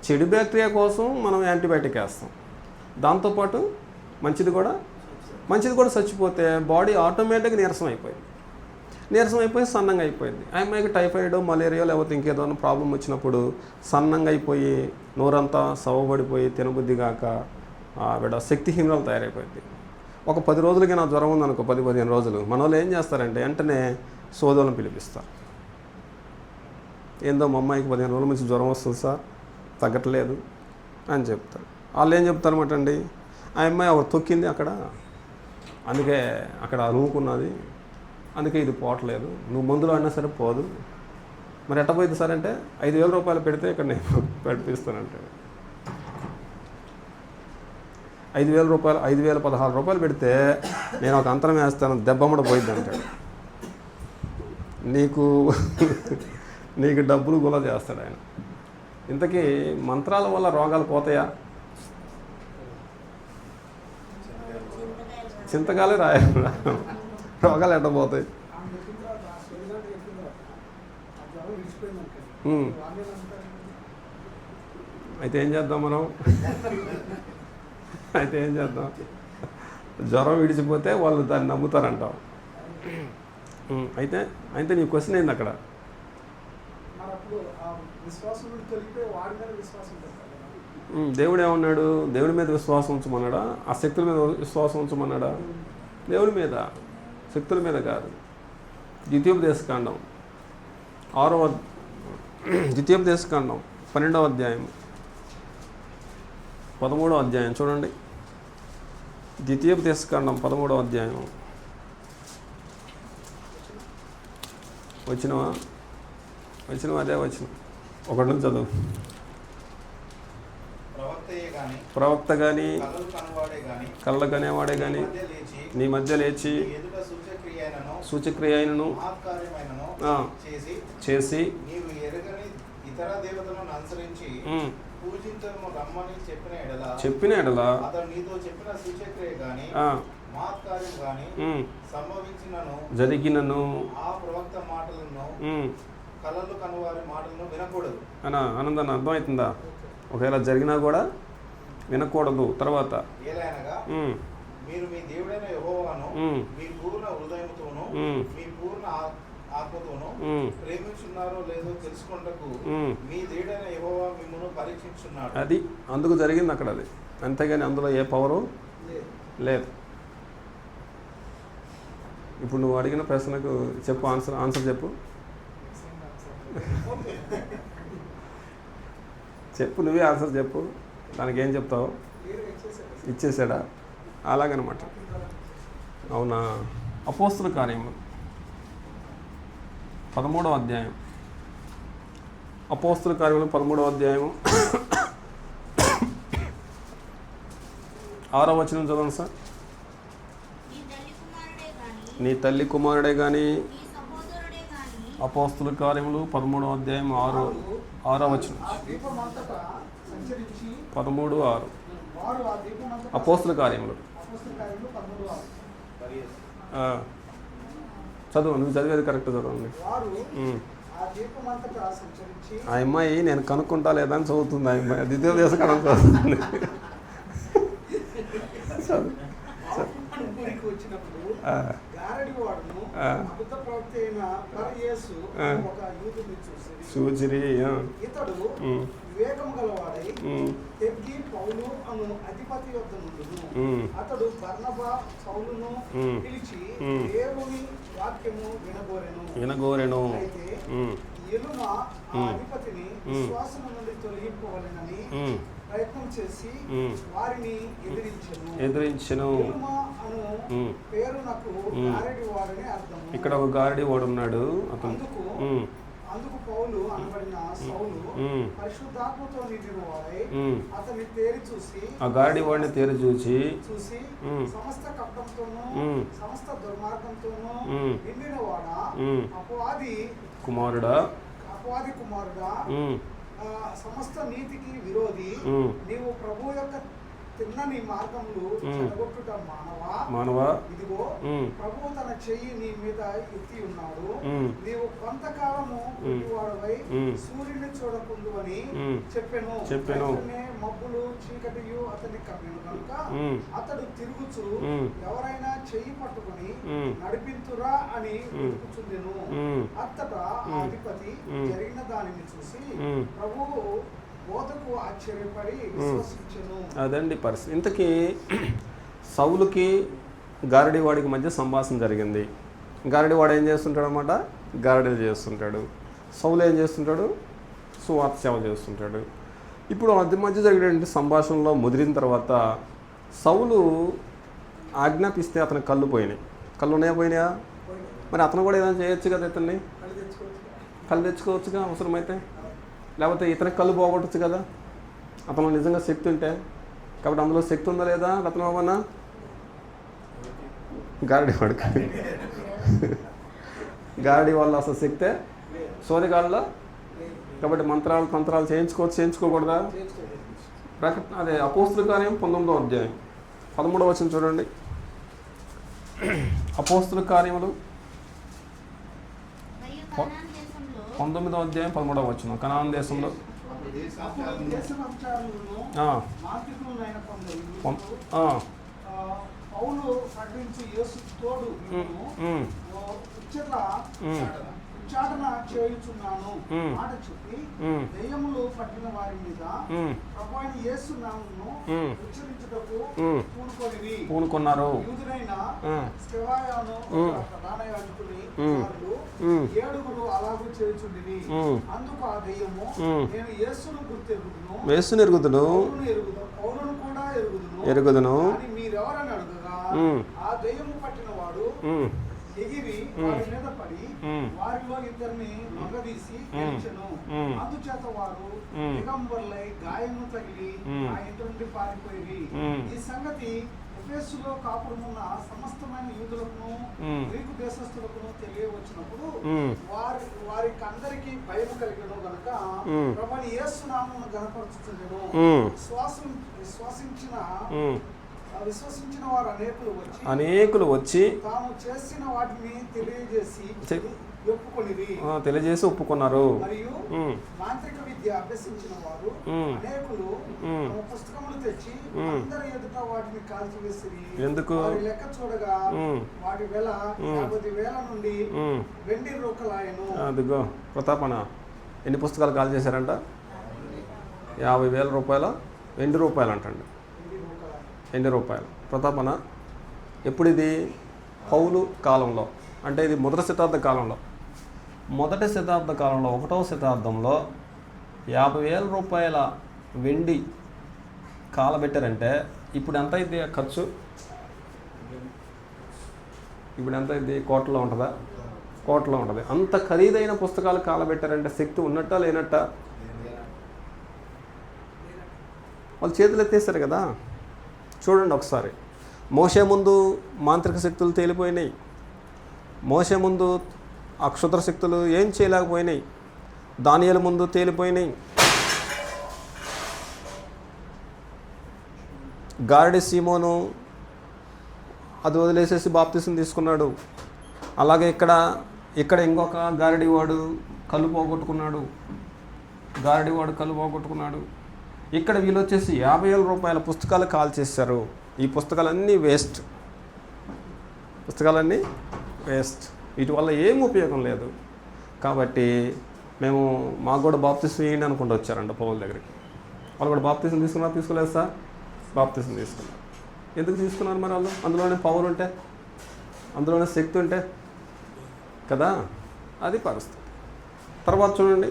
చెడు బ్యాక్టీరియా కోసం మనం యాంటీబయాటిక్ వేస్తాం, దాంతోపాటు మంచిది కూడా చచ్చిపోతే బాడీ ఆటోమేటిక్గా నీరసం అయిపోయింది. నీరసం అయిపోయి సన్నంగా అయిపోయింది. ఆ అమ్మాయికి టైఫాయిడ్, మలేరియా లేకపోతే ఇంకేదో ప్రాబ్లం వచ్చినప్పుడు సన్నంగా అయిపోయి నోరంతా సవబడిపోయి తినబుద్ధి కాక ఆవిడ శక్తిహీనురాలు తయారైపోయింది. ఒక 10 రోజులకి నా జ్వరం ఉందనుకో, 10-15 రోజులు మన వాళ్ళు ఏం చేస్తారంటే వెంటనే సోదరులను పిలిపిస్తారు. ఏందో మా అమ్మాయికి 15 రోజుల నుంచి జ్వరం వస్తుంది సార్, తగ్గట్లేదు అని చెప్తారు. వాళ్ళు ఏం చెప్తారన్నమాట అండి, ఆ అమ్మాయి ఒక తొక్కింది అక్కడ, అందుకే అక్కడ అరుముకున్నది, అందుకే ఇది పోవట్లేదు, నువ్వు మందులో అయినా సరే పోదు. మరి ఎట్ట పోయింది సార్ అంటే 5,000 రూపాయలు పెడితే ఇక్కడ నేను పెట్టిస్తానంటే 5,000 రూపాయలు, 5,016 రూపాయలు పెడితే నేను ఒక అంతరం వేస్తాను, దెబ్బమ్మడ పోయింది అంటాడు. నీకు డబ్బులు గుల చేస్తాడు ఆయన. ఇంతకీ మంత్రాల వల్ల రోగాలు పోతాయా? చింతకాలే రోగాలు ఎట్ట పోతాయి? అయితే ఏం చేద్దాం మనం? అయితే ఏం చేద్దాం? జ్వరం విడిచిపోతే వాళ్ళు దాన్ని నమ్ముతారంటాం. అయితే నీ క్వశ్చన్ ఏంది అక్కడ? దేవుడు ఏమన్నాడు? దేవుడి మీద విశ్వాసం ఉంచమన్నాడా? ఆ శక్తుల మీద విశ్వాసం ఉంచమన్నాడా? దేవుడి మీద, శక్తుల మీద కాదు. ద్వితీయోపదేశకాండం 12వ అధ్యాయం 13వ అధ్యాయం చూడండి. ద్వితీయోపదేశకాండం 13వ అధ్యాయం వచ్చినవా అదే వచ్చిన ఒకటి నుంచి చదువు. ప్రవక్త కానీ కళ్ళ కనేవాడే కానీ నీ మధ్య లేచి సూచక్రియ అయినను చేసి చెప్పిన ఎడల జరిగినను అనా ఆనందాన్ని అర్థమవుతుందా? ఒకవేళ జరిగినా కూడా వినకూడదు. తర్వాత మీరు మీ దేవుడైన యెహోవాను మీ పూర్ణ హృదయముతోను మీ పూర్ణ ఆత్మతోను ప్రేమించున్నారో లేదో తెలుసుకొనుటకు మీ దేవుడైన యెహోవా మిమ్మును పరీక్షించున్నాడు. అది అందుకు జరిగింది అక్కడ. అది అంతేగాని అందులో ఏ పవరు లేదు. ఇప్పుడు నువ్వు అడిగిన ప్రశ్నకు చెప్పు, ఆన్సర్ చెప్పు. నువ్వే ఆన్సర్ చెప్పు. దానికి ఏం చెప్తావు? ఇచ్చేసాడా? అలాగనమాట. అవునా? అపోస్తుల కార్యములు 13వ అధ్యాయం. అపోస్తుల కార్యములు 13వ అధ్యాయం 6వ వచనం చదవండి సార్. నీ తల్లి కుమారుడే కానీ అపోస్తుల కార్యములు 13వ అధ్యాయం 6వ వచనం 13:6 అపోస్తుల కార్యములు. చదువు, నువ్వు చదివేది కరెక్ట్ చదవండి. ఆ అమ్మాయి నేను కనుక్కుంటా లేదా అని చదువుతుంది. ఆ అమ్మాయి ద్వితీయోపదేశకాండం చదువుతుంది. చూచిరి ఇతడు వివేకము గలవాడై తెగ్గి పౌలు అను అధిపతి యొద్ద నుండును. అతడు బర్నబా సౌలును పిలిచి దేవుని వాక్యము వినగోరెను. అయితే ఎలుమ ఆ అధిపతిని విశ్వాసము నుండి తొలగింపవలెనని ప్రయత్నం చేసి వారిని ఎదిరించెను. ఎలుమ అను పేరునకు గారడి వాడని అర్థం. ఇక్కడ ఒక గారడి వాడు ఉన్నాడు. అందుకు పౌలు అనబడిన సౌలు పరిశుద్ధాత్మతో నిండిన వాడై అతన్ని తేరి చూసి, ఆ గారడి వాడిని తేరి చూసి సమస్త కపటంతోనూ సమస్త దుర్మార్గంతోనూ నిండిన వాడా, అపవాది కుమారుడా, సమస్త నీతికి విరోధి, నీవు ప్రభు యొక్క తిన్నని మార్గములు చెడగొట్టుట మానవ ఇదిగో ప్రభువు తన చెయ్యి నీ మీద ఎత్తి ఉన్నాడు. నీవు కొంతకాలము గుడ్డివాడవై సూర్యుని చూడకుందు అని చెప్పెను. మబ్బులు చీకటియు అతని కమ్మెను కనుక అతడు తిరుగుచు ఎవరైనా చెయ్యి పట్టుకుని నడిపింతురా అని వెతుకుచుండెను. అంతటా ఆ అధిపతి జరిగిన దానిని చూసి ప్రభువు బోధకు ఆశ్చర్యపడి విశ్వసించెను. అదండి పరిస్థితి. ఇంతకీ సౌలుకి గారడివాడికి మధ్య సంభాషణ జరిగింది. గారడివాడు ఏం చేస్తుంటాడు అనమాట, గారడీలు చేస్తుంటాడు. సౌలు ఏం చేస్తుంటాడు, సువార్త సేవ చేస్తుంటాడు. ఇప్పుడు అది మధ్య జరిగినటువంటి సంభాషణలో ముదిరిన తర్వాత సౌలు ఆజ్ఞాపిస్తే అతని కళ్ళు పోయినాయి. కళ్ళు ఉన్నాయా, పోయినాయా? మరి అతను కూడా ఏదైనా చేయొచ్చు కదా, ఇతన్ని కళ్ళు తెచ్చుకోవచ్చుగా అవసరమైతే. లేకపోతే ఇతనికి కళ్ళు పోగొట్టచ్చు కదా అతను నిజంగా శక్తి ఉంటే. కాబట్టి అందులో శక్తి ఉందా లేదా రత్న బాబన్నా? గారడి వల్ల అసలు శక్తే సోదిగాళ్ళలో. కాబట్టి మంత్రాలు చేయించుకోకూడదా? అదే అపోస్తుల కార్యం 19వ అధ్యాయం 13వ వచనం చూడండి. అపోస్తుల కార్యములు 19వ అధ్యాయం 13వ వచనం. కనాన్ దేశంలో పౌలు ప్రకటించి యేసు తోడు ఉచ్చాటన చేయుచున్నాను మాట చెప్పి దెయ్యములు పట్టిన వారి మీద ప్రభువైన యేసు నామమును ఉచ్చరించుటకు పూనుకున్నారు. యూదుడైన స్కెవాయాను ప్రధాన యాజకుని వారు 7 అలాగూ చేయుచుండిరి. అందుకు ఆ దెయ్యము నేను యేసును గుర్తెరుగుదును, పౌలును కూడా ఎరుగుదును అని మీరెవరని అడుగగా ఆ దెయ్యము పట్టిన వాడు ఎగిరి వారి మీద పడి వారిలో ఇద్దరిని మంగదీసి గెలిచెను. అందుచేత వారు దిగంబరులై గాయము తగిలి ఆ ఇంటి నుండి పారిపోయి. ఈ సంగతి ఎఫెసులో కాపురమున్న సమస్తమైన యూదులకును గ్రీకు దేశస్థులకును తెలియవచ్చినప్పుడు వారికి అందరికీ భయం కలిగను గనుక ప్రభువైన యేసు నామమును ఘనపరచుచుండెను. విశ్వసించిన వారు అనేకులు వచ్చి తాము చేసిన వాటిని తెలియజేసి ఒప్పుకున్నారు. మరియు మాంత్రిక విద్య అభ్యసించిన వారు అనేకులు పుస్తకములు తెచ్చి అందరి ఎదుట వాటిని కాల్చివేసిరి. ఎందుకు? లెక్క చూడగా వాటి వెల 50,000 నుండి వెండి రూకలాయను. అదిగో ప్రతాపన ఎన్ని పుస్తకాలు కాల్ చేశారంట? 50,000 రూపాయల వెండి రూపాయలు అంటండి. వెండి రూపాయలు. ప్రతాపన ఎప్పుడు ఇది? పౌలు కాలంలో, అంటే ఇది మొదటి శతాబ్ద కాలంలో. మొదటి శతాబ్ద కాలంలో 1వ శతాబ్దంలో 50,000 రూపాయల వెండి కాలబెట్టారంటే ఇప్పుడు ఎంత అయింది ఖర్చు? ఇప్పుడు ఎంత అయింది? కోట్లలో ఉంటుందా? కోట్లలో ఉంటుంది. అంత ఖరీదైన పుస్తకాలు కాలబెట్టారంటే శక్తి ఉన్నట్టా లేనట్టా? వాళ్ళు చేతులు ఎత్తేస్తారు కదా. చూడండి ఒకసారి. మోషే ముందు మాంత్రిక శక్తులు తేలిపోయినాయి. మోషే ముందు అక్షుద్ర శక్తులు ఏం చేయలేకపోయినాయి. దానియేలు ముందు తేలిపోయినాయి. గారడి సీమోను అది వదిలేసేసి బాప్తిసం తీసుకున్నాడు. అలాగే ఇక్కడ ఇంకొక గారడివాడు కళ్ళు పోగొట్టుకున్నాడు. ఇక్కడ వీళ్ళు వచ్చేసి 50,000 రూపాయల పుస్తకాలు కాల్ చేశారు. ఈ పుస్తకాలన్నీ వేస్ట్. వీటి వల్ల ఏం ఉపయోగం లేదు. కాబట్టి మాకు కూడా బాప్తిసం వేయండి అనుకుంటూ వచ్చారంట పౌలు దగ్గరికి. వాళ్ళు కూడా బాప్తిసం తీసుకోలేదు సార్? బాప్తిసం తీసుకున్నారు. ఎందుకు తీసుకున్నారు మరి వాళ్ళు? అందులోనే పవర్ ఉంటే, అందులోనే శక్తి ఉంటే కదా. అది పరిస్థితి. తర్వాత చూడండి,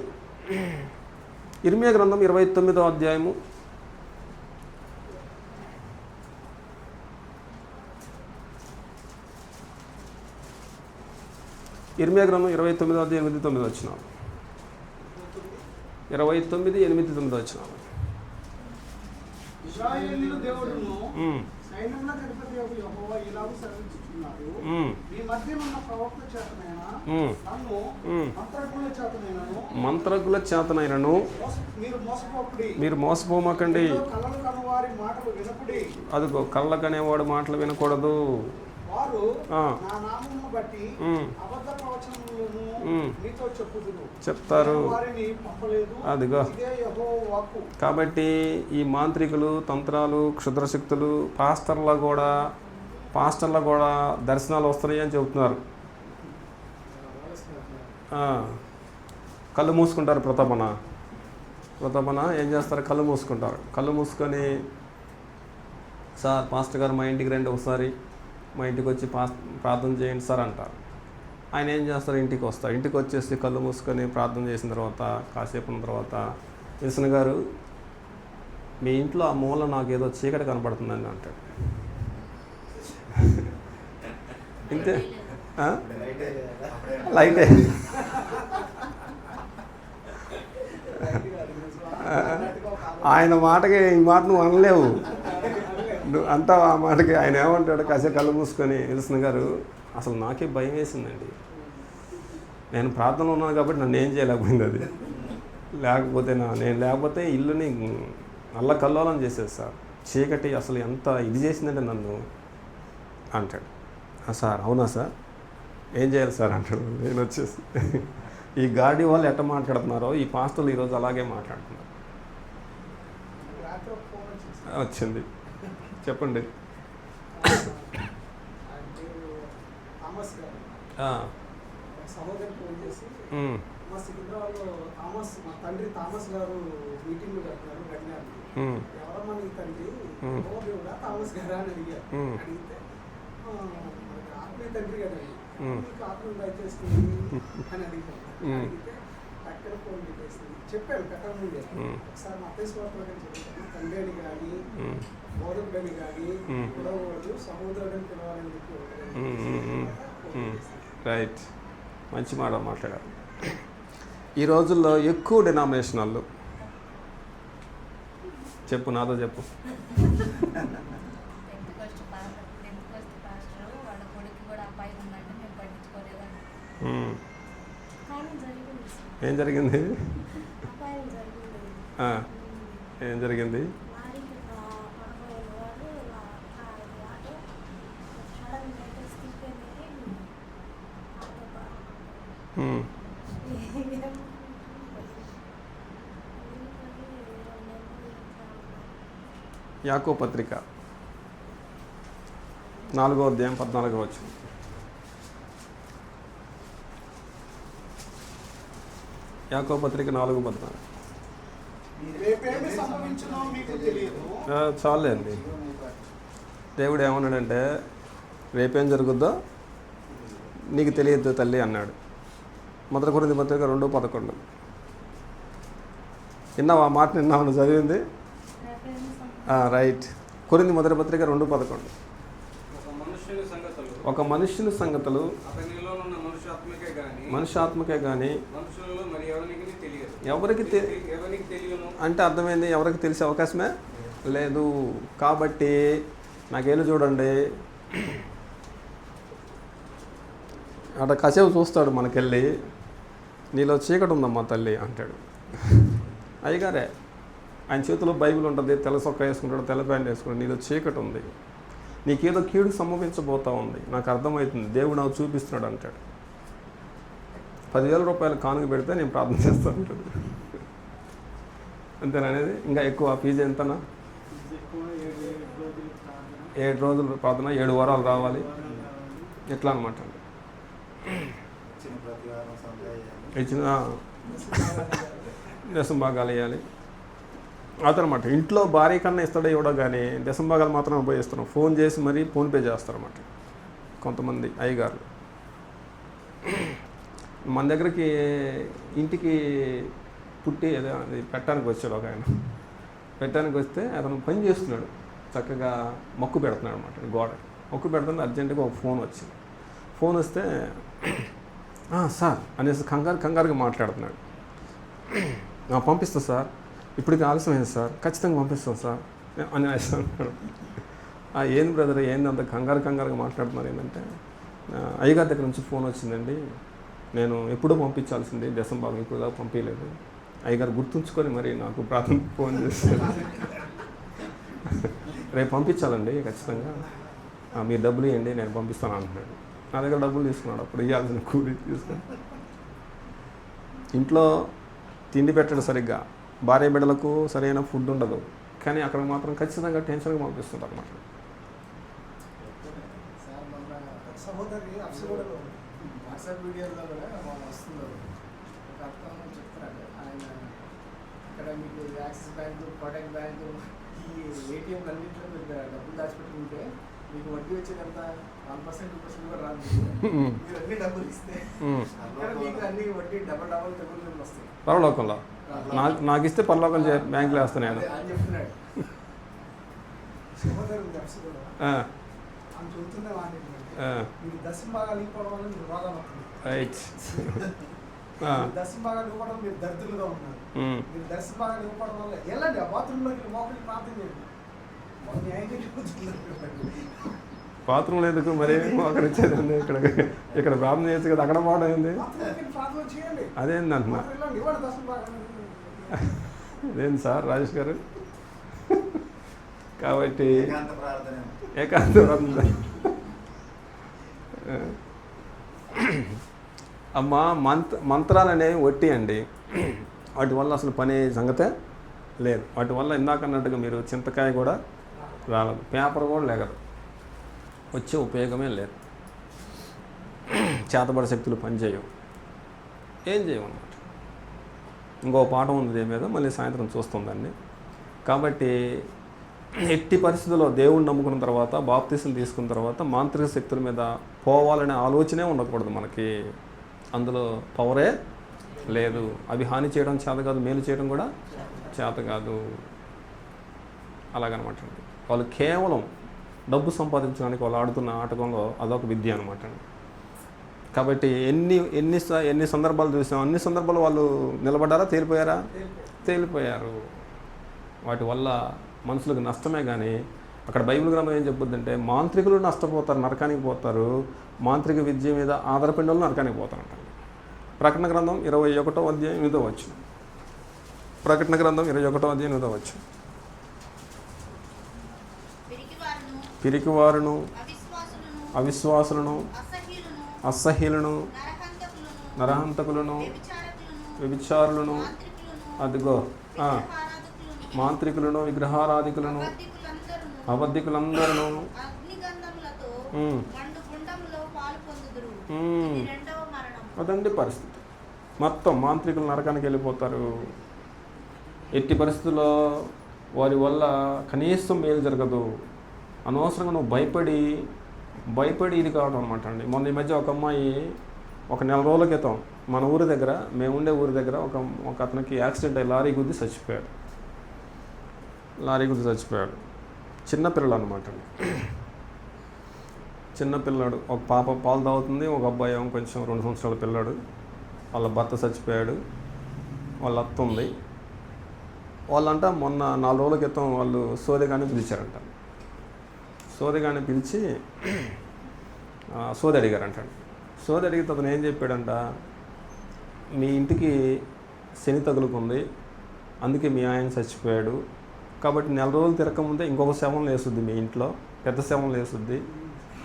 ఇర్మియా గ్రంథం 29వ అధ్యాయము 29వ అధ్యాయం 8-9 వచ్చినాం. 29:8-9 వచ్చినాం. ఇశ్రాయేలు దేవుడును సైన్యములకు అధిపతి యెహోవా ఇలాగూ సెలవిచ్చుచున్నాడు. చెప్తున్నాడు, మీ మధ్య ఉన్న ప్రవక్త చేతనైనా నన్ను మంత్రజ్ఞుల చేతనైనను మంత్రజ్ఞుల చేతనైనను మీరు మోసపోమాకండి. కళ్ళను కనువారి మాటలు వినకుడి. అదిగో కళ్ళ కనేవాడు మాటలు వినకూడదు. వారు నా నామమును బట్టి అబద్ధ ప్రవచనములను మీతో చెప్తారు. వారిని పంపలేదు. అదిగో ఇదే యెహోవా వాక్కు. కాబట్టి ఈ మాంత్రికులు, తంత్రాలు, క్షుద్రశక్తులు పాస్టర్ల కూడా దర్శనాలు వస్తున్నాయి అని చెబుతున్నారు. కళ్ళు మూసుకుంటారు. ప్రతాపన ఏం చేస్తారు? కళ్ళు మూసుకుంటారు. కళ్ళు మూసుకొని, సార్ పాస్టర్ గారు మా ఇంటికి రండి, ఒకసారి మా ఇంటికి వచ్చి ప్రార్థన చేయండి సార్ అంటారు. ఆయన ఏం చేస్తారు? ఇంటికి వస్తారు. ఇంటికి వచ్చేసి కళ్ళు మూసుకొని ప్రార్థన చేసిన తర్వాత కాసేపు ఉన్న తర్వాత, విల్సన్ గారు మీ ఇంట్లో ఆ మూల నాకు ఏదో చీకటి కనపడుతుందని అంటాడు. ఇంతే, లైటే. ఆయన మాటకి ఈ మాట నువ్వు అనలేవు. నువ్వు అంటావు ఆ మాటకి. ఆయన ఏమంటాడు? కాసేపు కళ్ళు మూసుకొని, విల్సన్ గారు అసలు నాకే భయం వేసిందండి, నేను ప్రార్థనలో ఉన్నాను కాబట్టి నన్ను ఏం చేయలేకపోయింది అది. నేను లేకపోతే ఇల్లుని నల్ల కల్లోలం చేసేది సార్. చీకటి అసలు ఎంత ఇది చేసిందంటే నన్ను అంటాడు. సార్ అవునా సార్, ఏం చేయాలి సార్ అంటాడు. నేను వచ్చేసి ఈ గాడి వాళ్ళు ఎట్ట మాట్లాడుతున్నారో ఈ పాస్టర్లు ఈరోజు అలాగే మాట్లాడుతున్నారు. వచ్చింది, చెప్పండి. సహోదరు ఫోన్ చేసి మా సికింద్రాబాద్లో మా తండ్రి థామస్ గారు మీటింగ్లు కట్టినారు. ఎవరమ్మా నీ తండ్రి? దేవుడా థామస్ గారా అని అడిగారు. అడిగితే ఆత్మీయ తండ్రి కదా, మీకు ఆత్మీయ దయచేస్తుంది అని అడిగారు. అడిగితే అక్కడ ఫోన్ పెట్టేస్తుంది. చెప్పాను కథ ముందే, ఒకసారి మా అత్తయ్య స్వార్థంగా చెప్పాను, తండ్రి అని కానీ బోధకుడని కానీ పిలవకూడదు, సహోదరుడని పిలవాలని చెప్పి. రైట్, మంచి మాట మాట్లాడారు. ఈ రోజుల్లో ఎక్కువ డినామినేషన్ వాళ్ళు చెప్పు, నాతో చెప్పు. ఏం జరిగింది? ఏం జరిగింది? యాకోబు పత్రిక 4వ అధ్యాయం 14వ వచనం. యాకోబు పత్రిక 4:14. చాలే అండి. దేవుడు ఏమన్నాడంటే, రేపేం జరుగుద్దో నీకు తెలియదు తల్లి అన్నాడు. మొదటి కొరింథీ పత్రిక 2:11. విన్నావా మాట? నిన్న చదివింది రైట్. కొరింథీ మొదటి పత్రిక 2:11. ఒక మనుష్యుని సంగతులు మనుష్యాత్మకే కానీ ఎవరికి అంటే అర్థమైంది, ఎవరికి తెలిసే అవకాశమే లేదు. కాబట్టి నాకేళ్ళు చూడండి, అక్కడ కాసేపు చూస్తాడు మనకెళ్ళి, నీలో చీకటి ఉందమ్మా తల్లి అంటాడు. అయ్యగారే, ఆయన చేతిలో బైబిల్ ఉంటుంది, తెల్ల సొక్క వేసుకుంటాడు, తెల్ల ప్యాంట్ వేసుకుంటాడు. నీలో చీకటి ఉంది, నీకేదో కీడు సంభవించబోతూ ఉంది, నాకు అర్థమవుతుంది, దేవుడు నాకు చూపిస్తున్నాడు అంటాడు. 10,000 రూపాయలు కానుక పెడితే నేను ప్రార్థన చేస్తాను అంటాడు. అంతేనా అనేది? ఇంకా ఎక్కువ ఫీజు ఎంతనా? 7 రోజులు ప్రార్థన, 7 వారాలు రావాలి, ఎట్లా అనమాట. ఇచ్చిన దశంభాగాలు వేయాలి అదనమాట. ఇంట్లో భార్య కన్నా ఇస్తాడో ఇవ్వడో కానీ దశంభాగాలు మాత్రం ఉపయోగిస్తున్నాం. ఫోన్ చేసి మరీ ఫోన్పే చేస్తారన్నమాట కొంతమంది అయ్యగారులు. మన దగ్గరికి ఇంటికి పుట్టి అది పెట్టడానికి వచ్చాడు ఒక ఆయన. పెట్టడానికి వస్తే అతను పని చేస్తున్నాడు, చక్కగా మొక్కు పెడుతున్నాడు అనమాట గోడ. మొక్కు పెడుతుంటే అర్జెంటుగా ఒక ఫోన్ వచ్చింది. ఫోన్ వస్తే సార్ అనేసి కంగారుగా మాట్లాడుతున్నాడు. పంపిస్తా సార్, ఇప్పటికి ఆలస్యమైంది సార్, ఖచ్చితంగా పంపిస్తాను సార్ అని అన్నాడు. ఏంది బ్రదర్ ఏంది అంత కంగారుగా మాట్లాడుతున్నారు ఏంటంటే అయ్యగారి దగ్గర నుంచి ఫోన్ వచ్చిందండి, నేను ఎప్పుడూ పంపించాల్సింది డిసెంబర్ ఇప్పుడు దాకా పంపించలేదు, అయ్యగారు గుర్తుంచుకొని మరి నాకు ప్రార్థన ఫోన్ చేస్తారు, రేపు పంపించాలండి ఖచ్చితంగా, మీరు డబ్బులు ఇవ్వండి నేను పంపిస్తాను అంటున్నాడు. నా దగ్గర డబ్బులు తీసుకున్నాడు, అప్పుడు ఇవ్వాల్సిన కూలి తీసుకుని. ఇంట్లో తిండి పెట్టడు సరిగ్గా, భార్య బిడ్డలకు సరైన ఫుడ్ ఉండదు, కానీ అక్కడ మాత్రం ఖచ్చితంగా టెన్షన్గా పంపిస్తుంటారు అన్నమాట. సహోదరి అప్సగూడలో వాట్సాప్ వీడియోలో కూడా వాళ్ళు వస్తున్నారు. ఒక అర్థం చెప్తున్నాడు ఆయన, ఇక్కడ మీకు యాక్సిస్ బ్యాంకు, కోటక్ బ్యాంకు, ఈ ఏటీఎంలు అన్నింటిలో మీరు డబ్బులు దాచిపెట్టుకుంటే మీకు వడ్డీ వచ్చేది ఎంత 1%, 2% కూడా రాదు. మీరు అన్ని డబ్బులు ఇస్తే అక్కడ మీకు అన్ని వడ్డీ డబల్ తెగులు వస్తాయి పరలోకంలో. నాకు ఇస్తే పరలోకం బ్యాంకులో వేస్తాను నేను అని చెప్తున్నాడు. సహోదరు అప్సగూడ అని చెబుతున్న వాడిని మీరు దశమ భాగాలు ఇవ్వడం వల్ల మీరు రోగాలు వస్తుంది. దశమ భాగాలు ఇవ్వడం మీరు దరిద్రులుగా ఉన్నారు. మీరు దశమ భాగాలు ఇవ్వడం వల్ల వెళ్ళండి ఆ బాత్రూంలోకి మోకలి ప్రార్థన చేయండి. బాత్రూంలో ఎందుకు మరి మోకరించేదండి, ఇక్కడ ప్రార్థన చేయొచ్చు కదా, అక్కడ పోవడం ఏంది, అదేంది అంటున్నా. అదేంది సార్ రాజేష్ గారు, కాబట్టి ఏకాంత ప్రార్థన. అమ్మ మంత్రాలు అనేవి ఒట్టి అండి, వాటి వల్ల అసలు పని సంగతే లేదు. వాటి వల్ల ఇందాకన్నట్టుగా మీరు చింతకాయ కూడా రాలదు, పేపర్ కూడా లేగదు, వచ్చే ఉపయోగమే లేదు. చేతబడి శక్తులు పనిచేయవు, ఏం చేయవు అన్నమాట. ఇంకో పాఠం ఉంది దీని మీద, మళ్ళీ సాయంత్రం చూస్తుందండి. కాబట్టి ఎట్టి పరిస్థితుల్లో దేవుణ్ణి నమ్ముకున్న తర్వాత, బాప్తిసం తీసుకున్న తర్వాత మాంత్రిక శక్తుల మీద పోవాలనే ఆలోచనే ఉండకూడదు మనకి. అందులో పవరే లేదు. అవి హాని చేయడం చేత కాదు, మేలు చేయడం కూడా చేత కాదు. అలాగనమాట అండి. వాళ్ళు కేవలం డబ్బు సంపాదించడానికి వాళ్ళు ఆడుతున్న ఆటకంలో అదొక విద్య అనమాట అండి. కాబట్టి ఎన్ని సందర్భాలు చూసాం, అన్ని సందర్భాలు వాళ్ళు నిలబడ్డారా, తేలిపోయారు. వాటి వల్ల మనుషులకు నష్టమే. కానీ అక్కడ బైబిల్ గ్రంథం ఏం చెప్పుద్దంటే మాంత్రికులు నష్టపోతారు, నరకానికి పోతారు, మాంత్రిక విద్య మీద ఆధారపడిన వాళ్ళు నరకానికి పోతారంట. ప్రకటన గ్రంథం 21వ అధ్యాయం 8వ వచనం. ప్రకటన గ్రంథం 21వ అధ్యాయం 8వ వచనం. పిరికివారును, అవిశ్వాసులను, అసహ్యులను, నరహంతకులను, వ్యభిచారులను, అదిగో మాంత్రికులను, విగ్రహారాధికులను, అబద్ధికులందరూ అదండి పరిస్థితి. మొత్తం మాంత్రికులు నరకానికి వెళ్ళిపోతారు. ఎట్టి పరిస్థితుల్లో వారి వల్ల కనీసం మేలు జరగదు. అనవసరంగా నువ్వు భయపడి ఇది కావడం అనమాట అండి. మొన్న ఈ మధ్య ఒక అమ్మాయి ఒక 4 రోజుల క్రితం మన ఊరి దగ్గర, మేము ఉండే ఊరి దగ్గర ఒక అతనికి యాక్సిడెంట్ అయ్యి లారీ గుద్ది చచ్చిపోయాడు. చిన్నపిల్లలు అనమాట అండి. చిన్నపిల్లాడు, ఒక పాప పాలు తాగుతుంది, ఒక అబ్బాయి కొంచెం 2 సంవత్సరాల పిల్లాడు. వాళ్ళ భర్త చచ్చిపోయాడు, వాళ్ళ అత్త ఉంది. వాళ్ళంట మొన్న 4 రోజుల క్రితం వాళ్ళు సోదెగాని పిలిచారంట. సోదెగాని పిలిచి సోది అడిగారంట. సోది అడిగితే అతను ఏం చెప్పాడంట, మీ ఇంటికి శని తగులుకుంది, అందుకే మీ ఆయన చచ్చిపోయాడు, కాబట్టి 4 రోజులు తిరగకముందే ఇంకొక శవం లేసుద్ది మీ ఇంట్లో, పెద్ద శవం లేసుద్ది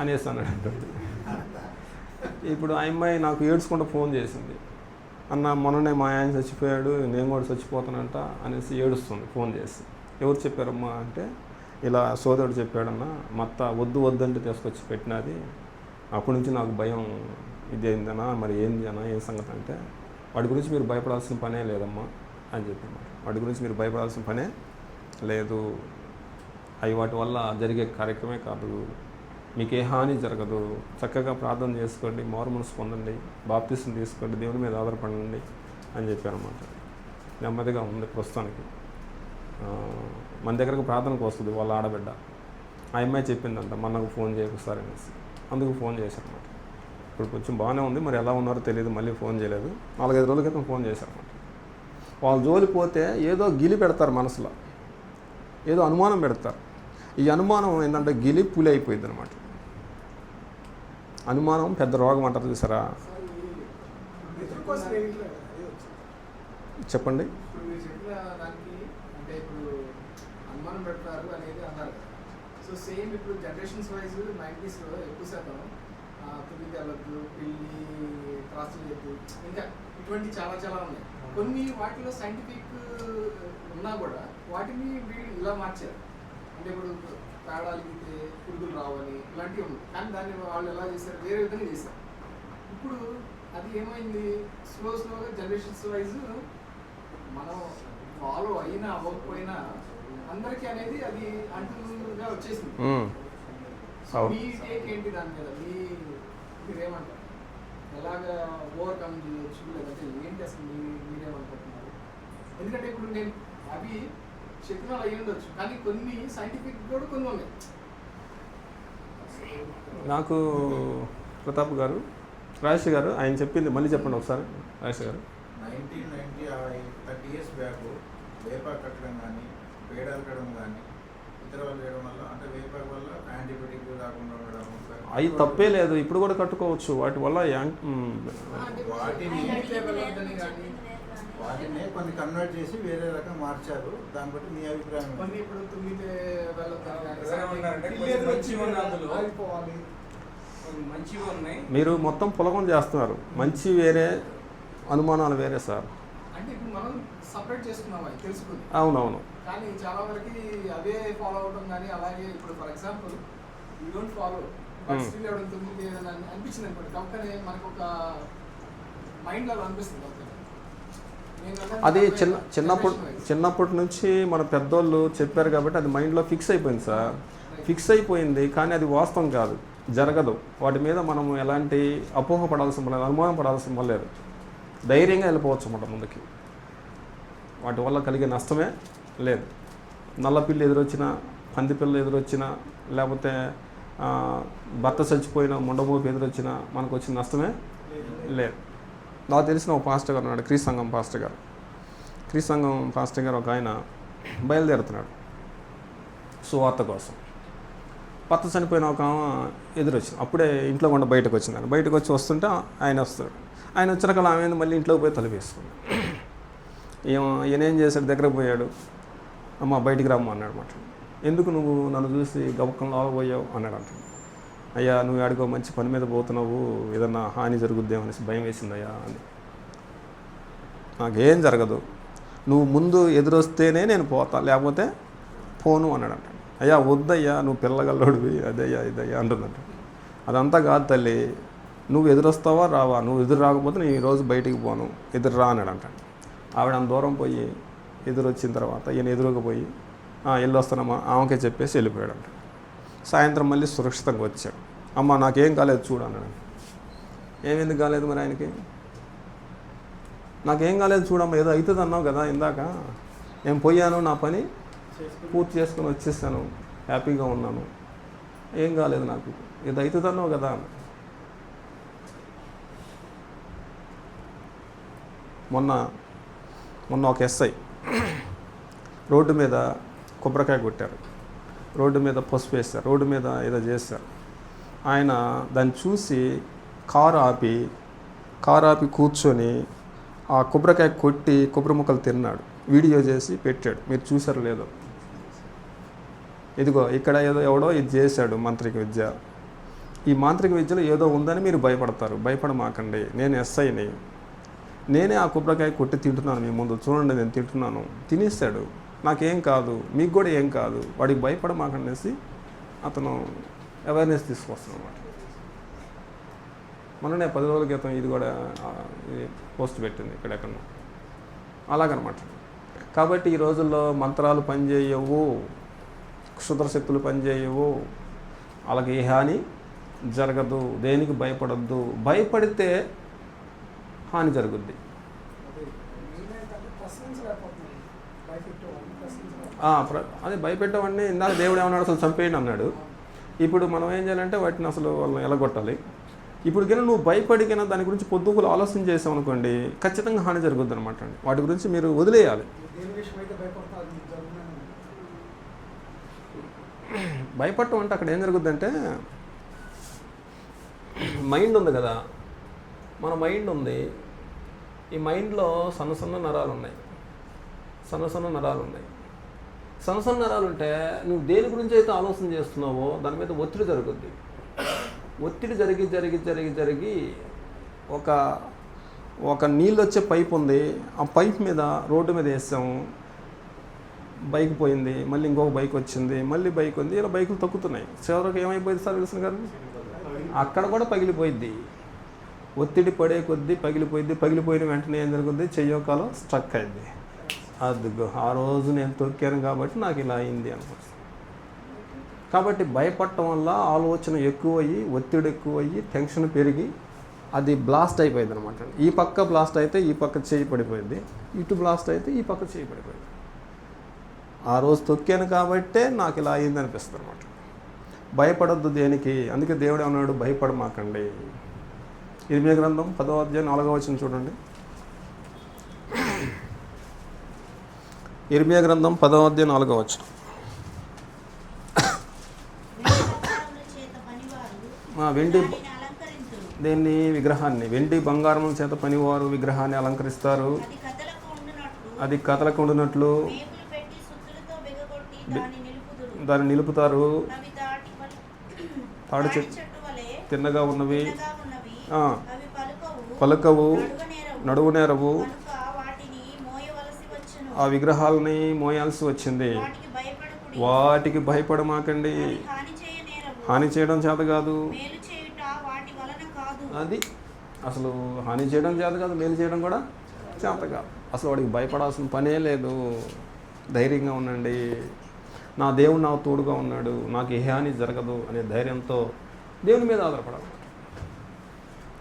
అనేసి అన్నాడు. ఇప్పుడు ఆ అమ్మాయి నాకు ఏడ్చుకుంటూ ఫోన్ చేసింది, అన్న మొన్ననే మా ఆయన చచ్చిపోయాడు, నేను కూడా చచ్చిపోతానంట అనేసి ఏడుస్తుంది ఫోన్ చేసి. ఎవరు చెప్పారమ్మా అంటే, ఇలా సోదరుడు చెప్పాడన్న, మత్త వద్దు అంటే తీసుకొచ్చి పెట్టినది, అప్పటి నుంచి నాకు భయం ఇది అయిందనా, మరి ఏంది అన్న ఏం సంగతి అంటే, వాడి గురించి మీరు భయపడాల్సిన పనే లేదమ్మా అని చెప్పాను. వాటి గురించి మీరు భయపడాల్సిన పనే లేదు, అవి వాటి వల్ల జరిగే కార్యక్రమే కాదు, మీకు ఏ హాని జరగదు, చక్కగా ప్రార్థన చేసుకోండి, మారు మనసు పొందండి, బాప్తిసం తీసుకోండి, దేవుని మీద ఆధారపడండి అని చెప్పారన్నమాట. నెమ్మదిగా ఉంది ప్రస్తుతానికి. మన దగ్గరకు ప్రార్థనకు వస్తుంది వాళ్ళ ఆడబిడ్డ. ఆ అమ్మాయి చెప్పిందంట, మనకు ఫోన్ చేయకొస్తారు అనేసి, అందుకు ఫోన్ చేశారన్నమాట. ఇప్పుడు కొంచెం బాగానే ఉంది, మరి ఎలా ఉన్నారో తెలియదు, మళ్ళీ ఫోన్ చేయలేదు. 4-5 రోజుల క్రితం ఫోన్ చేశారన్నమాట. వాళ్ళు జోలిపోతే ఏదో గిలి పెడతారు మనసులో, ఏదో అనుమానం పెడతారు. ఈ అనుమానం ఏంటంటే గిలి పులి అయిపోయింది అనమాట. అనుమానం పెద్ద రోగం అంటారు చూసారా. చెప్పండి. ఇప్పుడు మీరు చెప్పిన దానికి అంటే ఇప్పుడు అనుమానం పెడతారు అనేది అన్నారు కదా. సో సేమ్ ఇప్పుడు జనరేషన్స్ వైజ్ 90sలో ఎక్కువ శాతం తుల్లి తెల్లద్దు, పిల్లి, క్రాసులు ఎద్దు, ఇంకా ఇటువంటి చాలా చాలా ఉన్నాయి. కొన్ని వాటిలో సైంటిఫిక్ ఉన్నా కూడా వాటిని వీళ్ళు ఇలా మార్చారు. అంటే ఇప్పుడు పేడాలు గీతే పురుగులు రావని ఇలాంటివి ఉన్నాయి. కానీ దాన్ని వాళ్ళు ఎలా చేశారు, వేరే విధంగా చేశారు. ఇప్పుడు అది ఏమైంది, స్లోగా జనరేషన్స్ వైజ్ మనం ఫాలో అయినా అవ్వకపోయినా అందరికీ అనేది అది అంటుగా వచ్చేసింది. మీ టేక్ ఏంటి దాని మీద, మీరేమంటారు, ఎలాగా ఓవర్కమ్ చేయొచ్చు, లేదంటే ఏంటి అసలు మీరేమనుకుంటున్నారు? ఎందుకంటే ఇప్పుడు నేను అవి చెప్పిన అయ్యి ఉండొచ్చు, కానీ కొన్ని సైంటిఫిక్ కూడా కొన్ని ఉన్నాయి. నాకు ప్రతాప్ గారు, రాజేష్ గారు ఆయన చెప్పింది మళ్ళీ చెప్పండి ఒకసారి. రాజేష్ గారు 30 years బ్యాక్ వేపాకు కట్టడం కానీ, పేడాలు కట్టడం కానీ, ఇతర వాళ్ళు చేయడం వల్ల, అంటే వేపాకు వల్ల యాంటీబయాటిక్ రాకుండా ఉండడం, అవి తప్పే లేదు, ఇప్పుడు కూడా కట్టుకోవచ్చు. వాటి వల్ల వాటిని కొన్ని కన్వర్ట్ చేసి వేరే రకం మార్చారు. దాన్ని బట్టి మీ అభిప్రాయం? కొన్ని ఇప్పుడు తుమ్మితే మీరు మొత్తం పులకం చేస్తున్నారు. మంచి వేరే, అనుమానాలు వేరే సార్. అంటే ఇప్పుడు మనం సపరేట్ చేసుకున్నాం అవి తెలుసుకుంది. అవునవును. కానీ చాలా వరకు అవే ఫాలో అవడం కానీ, అలాగే ఇప్పుడు for example you don't follow but still ఎవడం తుమ్మితే అనిపించింది అనుకోండి, కంపెనీ మనకు ఒక మైండ్లో అనిపిస్తుంది. అది చిన్నప్పటి నుంచి మన పెద్దోళ్ళు చెప్పారు కాబట్టి అది మైండ్లో ఫిక్స్ అయిపోయింది సార్. ఫిక్స్ అయిపోయింది, కానీ అది వాస్తవం కాదు, జరగదు. వాటి మీద మనం ఎలాంటి అపోహ పడాల్సిన లేదు, అనుమానం పడాల్సిన లేదు. ధైర్యంగా వెళ్ళిపోవచ్చు అన్నమాట ముందుకి. వాటి వల్ల కలిగే నష్టమే లేదు. నల్లపిల్లి ఎదురొచ్చినా, పందిపిల్ల ఎదురొచ్చినా, లేకపోతే భర్త చచ్చిపోయిన ముండమోపు ఎదురొచ్చినా మనకు వచ్చిన నష్టమే లేదు. నాకు తెలిసిన ఒక పాస్టర్ గారు ఉన్నాడు, క్రీస్తు సంఘం పాస్టర్ గారు. క్రీస్తు సంఘం పాస్టర్ గారు ఒక ఆయన బయలుదేరుతున్నాడు సువార్త కోసం. భర్త చనిపోయిన ఒక ఎదురొచ్చింది. అప్పుడే ఇంట్లో ఉండ బయటకు వచ్చింది. బయటకు వచ్చి వస్తుంటే ఆయన వస్తాడు. ఆయన వచ్చినాక ఆమె మళ్ళీ ఇంట్లోకి పోయి తలుపేసుకుంది. ఈయనేం చేశాడు, దగ్గరకు పోయాడు. అమ్మ బయటికి రమ్మ అన్నాడు మాట. ఎందుకు నువ్వు నన్ను చూసి గబక్కం లావబోయావు అన్నాడు. అంటాడు, అయ్యా నువ్వు ఆడికో మంచి పని మీద పోతున్నావు, ఏదన్నా హాని జరుగుద్దేమో అనేసి భయం వేసిందయ్యా అని. నాకేం జరగదు, నువ్వు ముందు ఎదురొస్తేనే నేను పోతా, లేకపోతే పోను అన్నాడు. అంటాడు, అయ్యా వద్దయ్యా, నువ్వు పిల్లగల్లోడివి, అదయ్యా ఇదయ్యా అంటుందంట. అదంతా కాదు తల్లి, నువ్వు ఎదురొస్తావా రావా, నువ్వు ఎదురు రాకపోతే నేను ఈరోజు బయటికి పోను, ఎదురు రా అన్నాడు. అంటాడు. ఆవిడ దూరం పోయి ఎదురొచ్చిన తర్వాత ఈయన ఎదురుగా పోయి వెళ్ళొస్తానమ్మా ఆమెకే చెప్పేసి వెళ్ళిపోయాడు. అంట. సాయంత్రం మళ్ళీ సురక్షితంగా వచ్చాడు. అమ్మ నాకేం కాలేదు చూడు అన్నాడు. ఏమెందుకు కాలేదు మరి ఆయనకి? నాకేం కాలేదు చూడమ్మా, ఏదో అవుతుంది అన్నావు కదా ఇందాక, నేను పోయాను, నా పని పూర్తి చేసుకుని వచ్చేసాను, హ్యాపీగా ఉన్నాను, ఏం కాలేదు నాకు, ఏదో అవుతుంది అన్నావు కదా. మొన్న ఒక ఎస్ఐ రోడ్డు మీద కొబ్బరికాయ కొట్టారు, రోడ్డు మీద పసుపు వేస్తారు, రోడ్డు మీద ఏదో చేస్తారు. ఆయన దాన్ని చూసి కారు ఆపి కూర్చొని ఆ కొబ్బరికాయ కొట్టి కొబ్బరి ముక్కలు తిన్నాడు, వీడియో చేసి పెట్టాడు. మీరు చూసారో లేదో? ఇదిగో ఇక్కడ ఏదో ఎవడో ఇది చేశాడు మాంత్రిక విద్య. ఈ మాంత్రిక విద్యలో ఏదో ఉందని మీరు భయపడతారు. భయపడమాకండి, నేను ఎస్ఐని, నేనే ఆ కొబ్బరికాయ కొట్టి తింటున్నాను మీ ముందు, చూడండి నేను తింటున్నాను. తినేస్తాడు, నాకేం కాదు, మీకు కూడా ఏం కాదు, వాడికి భయపడమాకనేసి అతను అవేర్నెస్ తీసుకొస్తానమాట. మొన్ననే 10 రోజుల క్రితం ఇది కూడా పోస్ట్ పెట్టింది ఇక్కడెక్కడో, అలాగనమాట. కాబట్టి ఈ రోజుల్లో మంత్రాలు పనిచేయవు, క్షుద్రశక్తులు పనిచేయవు, వాళ్ళకి ఏ హాని జరగదు, దేనికి భయపడద్దు. భయపడితే హాని జరుగుద్ది. అదే భయపెట్టేవాడిని ఇందాక దేవుడు ఏమన్నాడు, అసలు చంపేయండి అన్నాడు. ఇప్పుడు మనం ఏం చేయాలంటే వాటిని అసలు వాళ్ళని ఎలగొట్టాలి. ఇప్పుడు కన్నా నువ్వు భయపడికైనా దాని గురించి పొద్దుకులు ఆలోచన చేసావు అనుకోండి, ఖచ్చితంగా హాని జరుగుద్ది అనమాట అండి. వాటి గురించి మీరు వదిలేయాలి. భయపడటం అంటే అక్కడ ఏం జరుగుద్దంటే మైండ్ ఉంది కదా, మన మైండ్ ఉంది. ఈ మైండ్లో సన్న సన్న నరాలు ఉన్నాయి. సన్న సన్న నరాలు ఉంటే నువ్వు దేని గురించి అయితే ఆలోచన చేస్తున్నావో దాని మీద ఒత్తిడి జరుగుద్ది. ఒత్తిడి జరిగి ఒక నీళ్ళు వచ్చే పైప్ ఉంది. ఆ పైప్ మీద రోడ్డు మీద వేసాము, బైక్ పోయింది, మళ్ళీ ఇంకొక బైక్ వచ్చింది, మళ్ళీ బైక్ ఉంది, ఇలా బైకులు తొక్కుతున్నాయి. చివరికి ఏమైపోయింది సార్ విల్సన్ గారు? అక్కడ కూడా పగిలిపోయిద్ది. ఒత్తిడి పడే కొద్దీ పగిలిపోయిన వెంటనే ఏం జరుగుద్ది? చెయ్యకాలో స్ట్రక్ అయింది. అదిగో ఆ రోజు నేను తొక్కాను కాబట్టి నాకు ఇలా అయింది అనుకుంటున్నాను. కాబట్టి భయపడటం వల్ల ఆలోచన ఎక్కువయ్యి, ఒత్తిడి ఎక్కువయ్యి, టెన్షన్ పెరిగి అది బ్లాస్ట్ అయిపోయింది అనమాట. ఈ పక్క బ్లాస్ట్ అయితే ఈ పక్క చేయి పడిపోయింది, ఇటు బ్లాస్ట్ అయితే ఈ పక్క చేయి పడిపోయింది. ఆ రోజు తొక్కాను కాబట్టే నాకు ఇలా అయింది అనిపిస్తుంది అనమాట. భయపడొద్దు దేనికి. అందుకే దేవుడు ఏమన్నాడు? భయపడమాకండి. ఇర్మియా గ్రంథం 10వ అధ్యాయం 4వ వచనం చూడండి. ఇర్మియా గ్రంథం 10వ అధ్యాయం 4వ వచనం. దేన్ని? విగ్రహాన్ని. వెండి బంగారం చేత పనివారు విగ్రహాన్ని అలంకరిస్తారు. అది కదలకు ఉండినట్లు దాన్ని నిలుపుతారు. తాడి చెట్టు తిన్నగా ఉన్నవి, పలుకవు, నడువు నేరవు. ఆ విగ్రహాలని మోయాల్సి వచ్చింది. వాటికి భయపడమాకండి. హాని చేయడం చేత కాదు. అది అసలు హాని చేయడం చేత కాదు, మేలు చేయడం కూడా చేత కాదు. అసలు వాడికి భయపడాల్సిన పనే లేదు. ధైర్యంగా ఉండండి. నా దేవుడు నాకు తోడుగా ఉన్నాడు, నాకు ఏ హాని జరగదు అనే ధైర్యంతో దేవుని మీద ఆధారపడాలి.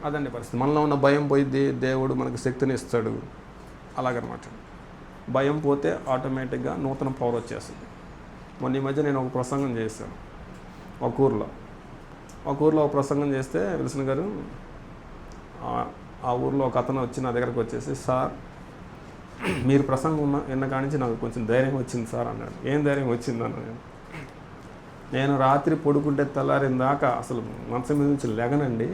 అదండి పరిస్థితి. మనలో ఉన్న భయం పోయిద్ది, దేవుడు మనకు శక్తిని ఇస్తాడు. అలాగనమాట. భయం పోతే ఆటోమేటిక్గా నూతన పవర్ వచ్చేస్తుంది. మొన్న ఈ మధ్య నేను ఒక ప్రసంగం చేశాను ఒక ఊర్లో ఒక ప్రసంగం చేస్తే విల్సన్ గారు ఆ ఊర్లో ఒక అతను వచ్చి నా దగ్గరకు వచ్చేసి, సార్ మీరు ప్రసంగం విన్న కాడి నుంచి నాకు కొంచెం ధైర్యం వచ్చింది సార్ అన్నాడు. ఏం ధైర్యం వచ్చింది అన్న? నేను రాత్రి పడుకుంటే తెల్లారిన దాకా అసలు మనసు మీద నుంచి లేగనండి.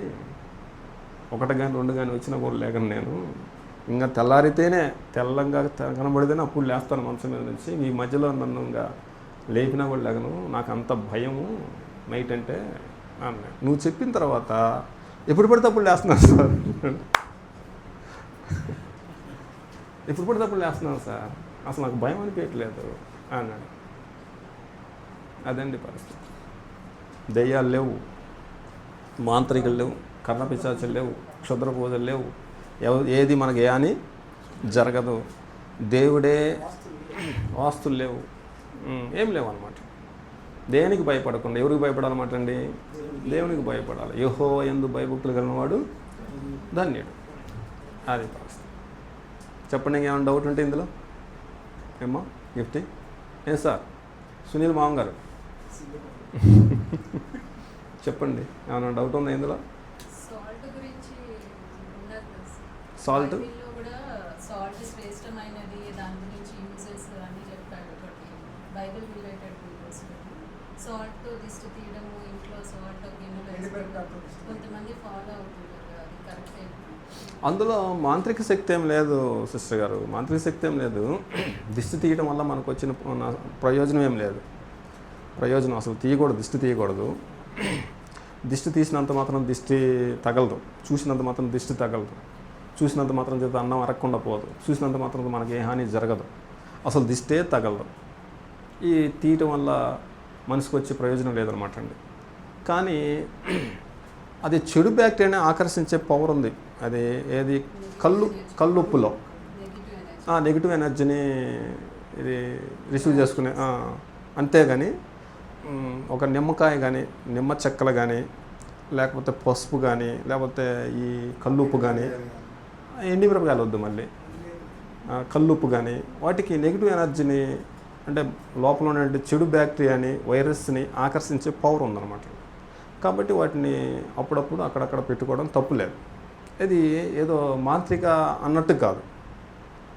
1 కానీ 2 కానీ వచ్చినా కూడా లేగను నేను. ఇంకా తెల్లారితేనే తెల్లంగా కనబడితేనే అప్పుడు లేస్తాను మనసు మీద నుంచి. ఈ మధ్యలో నన్ను ఇంకా లేపినా కూడా లేగను. నాకు అంత భయము నైట్ అంటే అన్నాడు. నువ్వు చెప్పిన తర్వాత ఎప్పుడు పడితే అప్పుడు లేస్తున్నాను సార్. ఎప్పుడు పడితే అప్పుడు లేస్తున్నాను సార్, అసలు నాకు భయం అనిపించట్లేదు అన్నాడు. అదండి పరిస్థితి. దెయ్యాలు లేవు, మాంత్రికులు లేవు, కర్ణపిశాచులు లేవు, క్షుద్ర పూజలు లేవు, ఏది మనకి ఏ అని జరగదు. దేవుడే, వాస్తులు లేవు, ఏం లేవు అనమాట. దేనికి భయపడకుండా ఎవరికి భయపడాలన్నమాట అండి? దేవునికి భయపడాలి. యెహోవా యందు భయభక్తులు కలిగినవాడు ధన్యుడు. అది పరిస్థితి. చెప్పండి, ఇంకేమైనా డౌట్ ఉంటే ఇందులో? ఏమ్మా గిఫ్ట్? ఏం సార్ సునీల్ మామ గారు చెప్పండి, ఏమైనా డౌట్ ఉందా ఇందులో? సాల్ట్ గురించి సాల్ట్ కూడా సాల్ట్ శ్రేష్టమైనది, దాని గురించి యూజెస్ అన్నీ చెప్పాడు. ఒకటి బైబిల్ రిలేటెడ్ వీడియోస్. సాల్ట్ దిష్టి తీయడము, ఇంట్లో సాల్ట్ కొంతమంది ఫాలో అవుతుంటారు, అది కరెక్టే. అందులో మాంత్రిక శక్తి ఏం లేదు సిస్టర్ గారు, మాంత్రిక శక్తి ఏం లేదు. దిష్టి తీయడం వల్ల మనకు వచ్చిన ప్రయోజనం ఏం లేదు. ప్రయోజనం అసలు తీయకూడదు, దిష్టి తీయకూడదు. దిష్టి తీసినంత మాత్రం దిష్టి తగలదు, చూసినంత మాత్రం దిష్టి తగలదు, చూసినంత మాత్రం చేత అన్నం అరగకుండా పోదు, చూసినంత మాత్రం మనకి ఏ హాని జరగదు, అసలు దిష్టే తగలదు. ఈ తీయటం వల్ల మనిషికి వచ్చే ప్రయోజనం లేదనమాట అండి. కానీ అది చెడు బ్యాక్టీరియాని ఆకర్షించే పవర్ ఉంది. అది ఏది? కల్లుప్పులో నెగిటివ్ ఎనర్జీని ఇది రిసీవ్ చేసుకునే. అంతేగాని ఒక నిమ్మకాయ కానీ, నిమ్మ చెక్కలు కానీ, లేకపోతే పసుపు కానీ, లేకపోతే ఈ కల్లుప్పు కానీ, ఎండిమిరపకాయలు వద్దు మళ్ళీ, కల్లుప్పు కానీ, వాటికి నెగిటివ్ ఎనర్జీని అంటే లోపల ఉన్న చెడు బ్యాక్టీరియాని, వైరస్ని ఆకర్షించే పవర్ ఉందన్నమాట. కాబట్టి వాటిని అప్పుడప్పుడు అక్కడక్కడ పెట్టుకోవడం తప్పులేదు. ఇది ఏదో మాంత్రిక అన్నట్టు కాదు,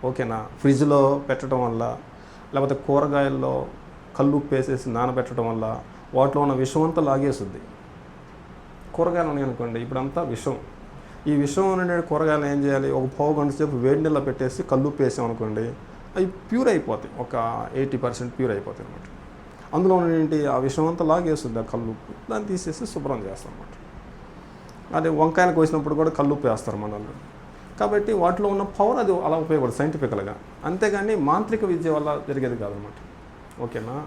ఓకేనా? ఫ్రిడ్జ్లో పెట్టడం వల్ల, లేకపోతే కూరగాయల్లో కల్లుప్పు వేసేసి నానబెట్టడం వల్ల వాటిలో ఉన్న విషం అంతా లాగేస్తుంది. కూరగాయలు ఉన్నాయి అనుకోండి, ఇప్పుడంతా విషం. ఈ విషం అనే కూరగాయలు ఏం చేయాలి, ఒక పావు గంట సేపు వేడి నీళ్ళ పెట్టేసి కల్లుప్పు వేసాం అనుకోండి, అవి ప్యూర్ అయిపోతాయి, ఒక 80% ప్యూర్ అయిపోతాయి అనమాట. అందులో ఏంటి, ఆ విషం అంతా లాగేస్తుంది ఆ కల్లుప్పు, దాన్ని తీసేసి శుభ్రం చేస్తాం అనమాట. అదే వంకాయలు కోసినప్పుడు కూడా కల్లుప్పు వేస్తారు మనల్ని. కాబట్టి వాటిలో ఉన్న పవర్ అది అలా ఉపయోగపడుతుంది సైంటిఫికల్గా, అంతేగాని మాంత్రిక విద్య వల్ల జరిగేది కాదనమాట. ఓకేనా.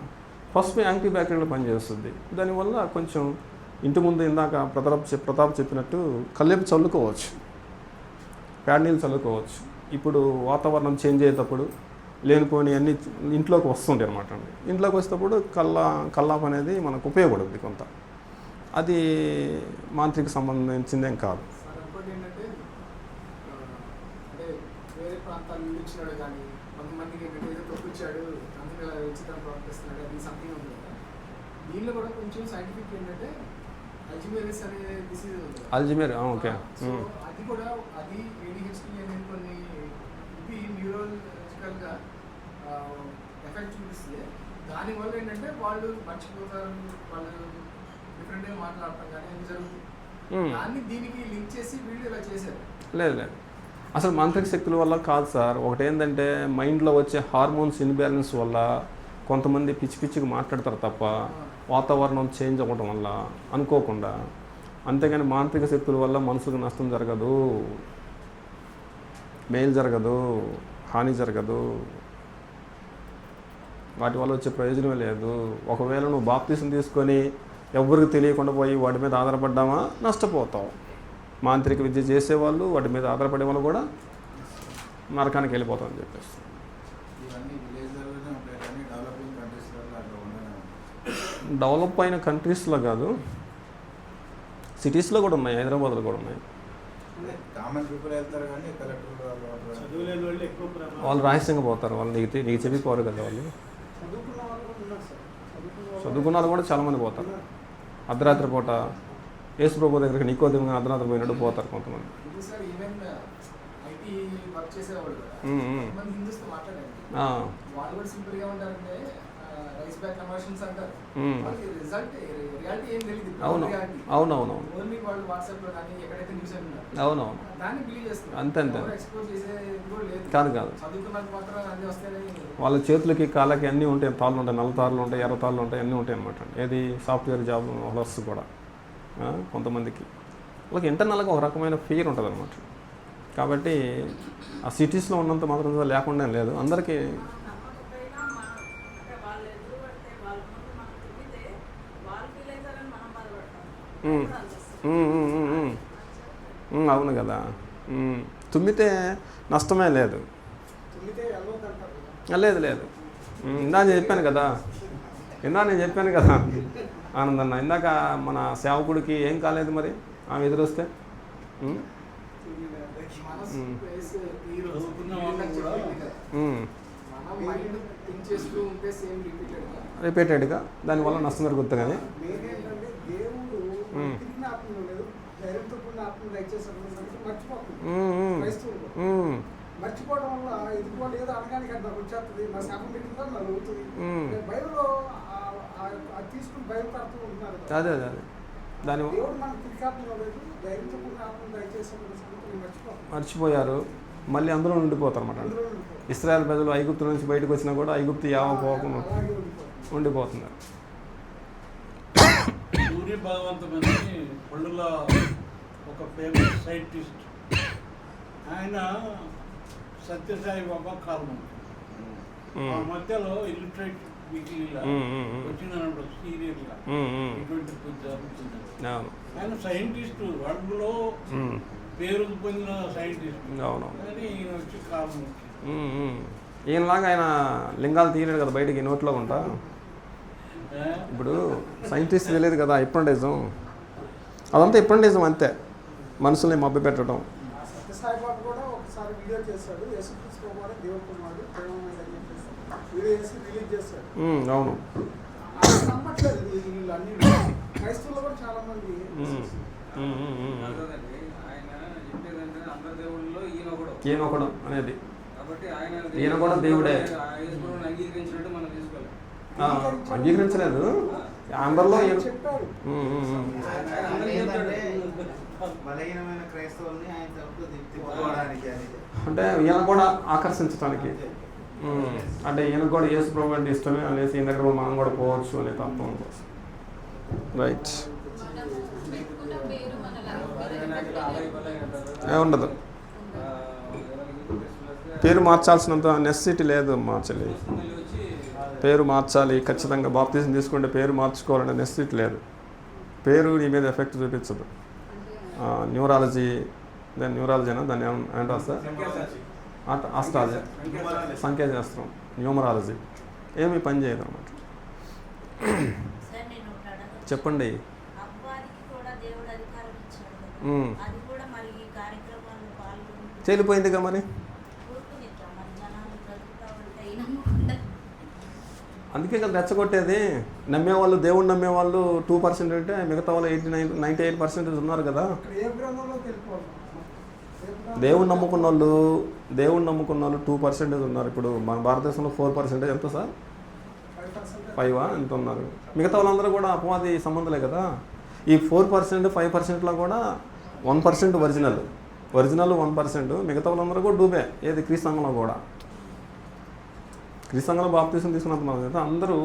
పసుపు యాంటీ బ్యాక్టీరియల్ పనిచేస్తుంది. దానివల్ల కొంచెం ఇంటి ముందు ఇందాక ప్రతాప్ చెప్పినట్టు కల్లేపు చల్లుకోవచ్చు, పేడ నీళ్ళు చల్లుకోవచ్చు. ఇప్పుడు వాతావరణం చేంజ్ అయ్యేటప్పుడు లేనిపోని అన్నీ ఇంట్లోకి వస్తుంటాయి అనమాట అండి. ఇంట్లోకి వచ్చేటప్పుడు కల్లాపు అనేది మనకు ఉపయోగపడుతుంది కొంత. అది మాంత్రిక సంబంధించిందేం కాదు. సార్ ఇంకోటి ఏంటంటే అంటే వేరే ప్రాంతాలు ఇచ్చినాడు కానీ కొంతమందికి ఏదో తొక్కిచ్చాడు అందుకే విచిత్రం ప్రవర్తిస్తున్నాడు, అది సంథింగ్ ఉంది కదా. దీనిలో కూడా కొంచెం సైంటిఫిక్ ఏంటంటే అల్జిమేరియస్ అనే డిసీజ్ ఉంది. అల్జిమేర్ ఓకే. సో అది కూడా అది ADHD అనేది కొన్ని ఇవి న్యూరలాజికల్గా ఎఫెక్ట్ చూపిస్తే దానివల్ల ఏంటంటే వాళ్ళు మర్చిపోతారు, వాళ్ళు డిఫరెంట్గా మాట్లాడటం కానీ అది జరుగుతుంది. దాన్ని దీనికి లింక్ చేసి వీళ్ళు ఇలా చేశారు. లేదు, అసలు మాంత్రిక శక్తుల వల్ల కాదు సార్. ఒకటి ఏంటంటే మైండ్లో వచ్చే హార్మోన్స్ ఇన్బ్యాలెన్స్ వల్ల కొంతమంది పిచ్చిగా మాట్లాడతారు తప్ప వాతావరణం చేంజ్ అవ్వడం వల్ల అనుకోకుండా. అంతేగాని మాంత్రిక శక్తుల వల్ల మనసుకు నష్టం జరగదు, మేలు జరగదు, హాని జరగదు, వాటి వల్ల వచ్చే ప్రయోజనమే లేదు. ఒకవేళ నువ్వు బాప్తీసం తీసుకొని ఎవరికి తెలియకుండా పోయి వాటి మీద ఆధారపడ్డామా నష్టపోతావు. మాంత్రిక విద్య చేసేవాళ్ళు వాటి మీద ఆధారపడే వాళ్ళు కూడా నరకానికి వెళ్ళిపోతామని చెప్పేసి. ఇవన్నీ విలేజ్లోనే ఉంటాయి కానీ డెవలపింగ్ కంట్రీస్లలో అట్లా ఉండదు. డెవలప్ అయిన కంట్రీస్లో కాదు, సిటీస్లో కూడా ఉన్నాయి, హైదరాబాద్లో కూడా ఉన్నాయి. కామన్ పీపుల్ వెళ్తారు కానీ కలెక్టర్ చదువులేని వాళ్ళు ఎక్కువ వాళ్ళు రహస్యంగా పోతారు, వాళ్ళు నీకు చెప్పిపోరు కదా. వాళ్ళు చదువుకున్న వాళ్ళు కూడా ఉన్నారు సార్. చదువుకున్న వాళ్ళు కూడా చాలామంది పోతారు. అర్ధరాత్రి పూట యేసు ప్రభు దగ్గరికి నికోదేముగా అర్ధరాత్రి పోయినట్టు పోతారు కొంతమంది. ఇది సార్ ఈవెన్ ఐటీ వర్క్ చేసేవాళ్ళు కూడా కొంతమంది హిందూస్తో మాట్లాడారు. వాళ్ళు కూడా సింపుల్గా ఉంటారంటే రైస్ బ్యాక్ కన్వర్షన్స్ అంటారు. వాళ్ళకి రిజల్ట్ రియాలిటీ ఏం తెలియదు. అవునవును ఓన్లీ వాళ్ళు వాట్సాప్లో కానీ ఎక్కడైతే న్యూస్ అంటున్నారు అవునవును దాన్ని బిలీవ్ చేస్తారు. అంతే ఎక్స్ప్లోర్ చేసేది కూడా లేదు. కాదు చదువుకున్నంత మాత్రం అన్నీ వస్తాయని వాళ్ళ చేతులకి కాళ్ళకి అన్నీ ఉంటాయి, తాళ్ళు ఉంటాయి, నల్ల తాళ్ళు ఉంటాయి, ఎర్ర తాళ్ళు ఉంటాయి, అన్నీ ఉంటాయి అన్నమాట. ఏది సాఫ్ట్వేర్ జాబ్ హోల్డర్స్ కూడా కొంతమందికి వాళ్ళకి ఇంటర్నల్గా ఒక రకమైన ఫియర్ ఉంటుంది అనమాట. కాబట్టి ఆ సిటీస్లో ఉన్నంత మాత్రం లేకుండా లేదు అందరికీ. అవును కదా. తుమ్మితే నష్టమే లేదు. లేదు ఇందా నేను చెప్పాను కదా ఆనందన్న, ఇందాక మన సేవకుడికి ఏం కాలేదు మరి ఆమె ఎదురొస్తే. రిపీటెడ్గా దానివల్ల నష్టం జరుగుతుంది కానీ మర్చిపోవడం వల్ల ఇది కూడా ఏదో అనగానికి నాకు వచ్చేస్తుంది, నా శాపం పెట్టిందా నాకు అవుతుంది. బైబిల్లో అది తీసుకుని భయపడుతూ ఉంటున్నారు. అదే దాని దేవుడు మనకు తిరిగాత్మ లేదు, ధైర్యంతో కూడిన ఆత్మను దయచేసి మర్చిపోయారు. మళ్ళీ అందులో ఉండిపోతారు అన్నమాట. ఇశ్రాయేల్ ప్రజలు ఐగుప్తు నుంచి బయటకు వచ్చినా కూడా ఐగుప్తు పోకుండా ఉండిపోతున్నారు. సూర్య భగవంతుని పళ్ళులో ఒక ఫేమస్ సైంటిస్ట్, ఆయన సత్యసాయి బాబా కాలం ఆ మధ్యలో ఇల్లుస్ట్రేట్ వీక్లీలా వచ్చిందన్నప్పుడు సీరియల్గా ఇటువంటి జరుగుతుంది. ఆయన సైంటిస్టు, వరల్డ్లో పేరు పొందిన సైంటిస్ట్. కానీ ఈయన వచ్చి కాలం ఈయనలాగా ఆయన లింగాలు తీయలేడు కదా బయటికి నోట్లో ఉంటా. ఇప్పుడు సైంటిస్ట్ తెలియదు కదా, హిప్నోటిజం అదంతా హిప్నోటిజం అంతే, మనుషుల్ని మభ్య పెట్టడం. సత్యసాయిబాబు కూడా ఒకసారి వీడియో చేశాడు, యేసుక్రీస్తు కూడా దేవుడు కుమారుడు వీడియో చేసి రిలీజ్ చేశాడు. అవును నమ్మట్లేదు వీళ్ళు అన్ని క్రైస్తవులు కూడా చాలా మంది. ఈయన ఒకడు అనేది ఈయన కూడా దేవుడే. అంగీకరించలేదు అందరిలో చెప్పాడు. ఏంటంటే బలహీనమైన క్రైస్తవుల్ని ఆయన తరపు తిప్పుకోవడానికి అని. అంటే ఈయన కూడా ఆకర్షించడానికి, అంటే ఈయన కూడా యేసు ప్రభు అంటే ఇష్టమే అనేసి ఈయన దగ్గర మనం కూడా పోవచ్చు అనే తత్వం కోసం. రైట్, పెట్టుకున్న పేరు మన లైఫ్ ఉండదు, పేరు మార్చాల్సినంత నెసెసిటీ లేదు. మార్చాలి, పేరు మార్చాలి ఖచ్చితంగా, బాప్తిజం తీసుకుంటే పేరు మార్చుకోవాలనే నెసెసిటీ లేదు. పేరు నీ మీద ఎఫెక్ట్ చూపించదు. న్యూరాలజీ, దాని న్యూరాలజీనా దాన్ని ఏమంటారు సార్? ఆస్ట్రాలజీ, సంఖ్యాశాస్త్రం, న్యూమరాలజీ ఏమీ పని చేయదు అన్నమాట. సార్ నేను ఒకటి అడగొచ్చా? చెప్పండి. అపవాదికి కూడా దేవుడు అధికారం ఇచ్చాడు కదా. అది కూడా మరి ఈ కార్యక్రమాల్లో పాల్గొని చెల్లిపోయిందిగా మరి. ఊరుకునిద్దాం మరి జనాలు బ్రతుకుతా ఉంటే ఈ నమ్మకుండా. అందుకే కదా రెచ్చగొట్టేది. నమ్మేవాళ్ళు, దేవుడు నమ్మేవాళ్ళు 2% అంటే మిగతా వాళ్ళు 98% ఉన్నారు కదా. దేవుడు నమ్ముకున్న వాళ్ళు 2% ఉన్నారు. ఇప్పుడు మన భారతదేశంలో 4% ఎంత సార్? 5 ఎంత ఉన్నారు? మిగతా వాళ్ళందరూ కూడా అపవాది సంబంధలే కదా. ఈ 4%, 5%లో కూడా 1% ఒరిజినల్ 1%, మిగతా వాళ్ళందరూ కూడా డూబే. ఏది క్రీస్తు కూడా. క్రీస్తు బాప్తిసం తీసుకున్నంత మనం కదా అందరూ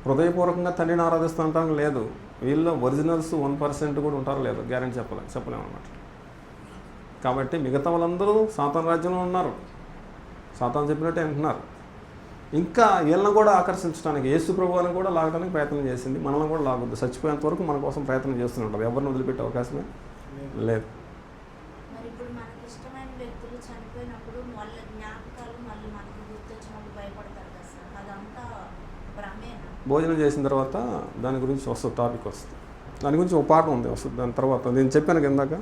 హృదయపూర్వకంగా తండ్రిని ఆరాధిస్తుంటానికి లేదు. వీళ్ళు ఒరిజినల్స్ 1% కూడా ఉంటారో లేదు గ్యారెంటీ చెప్పలేము అన్నమాట. కాబట్టి మిగతా వాళ్ళందరూ సాతాను రాజ్యంలో ఉన్నారు, సాతాను చెప్పినట్టే అంటున్నారు. ఇంకా వీళ్ళని కూడా ఆకర్షించడానికి యేసు ప్రభువుని కూడా లాగడానికి ప్రయత్నం చేసింది. మనల్ని కూడా లాగొద్దు, చచ్చిపోయేంత వరకు మన కోసం ప్రయత్నం చేస్తూనే ఉంటారు. ఎవరిని వదిలిపెట్టే అవకాశమే లేదు. మరి ఇప్పుడు మనకి ఇష్టమైన వ్యక్తులు చనిపోయినప్పుడు వాళ్ళ జ్ఞాపకాలు మళ్ళీ మనకి గుర్తొచ్చినప్పుడు భయపడతారు కదా సార్, అదంతా భ్రమేనా? భోజనం చేసిన తర్వాత దాని గురించి వస్తుంది, టాపిక్ వస్తుంది. దాని గురించి ఒక పాఠం ఉంది వస్తుంది. దాని తర్వాత నేను చెప్పాను ఇందాక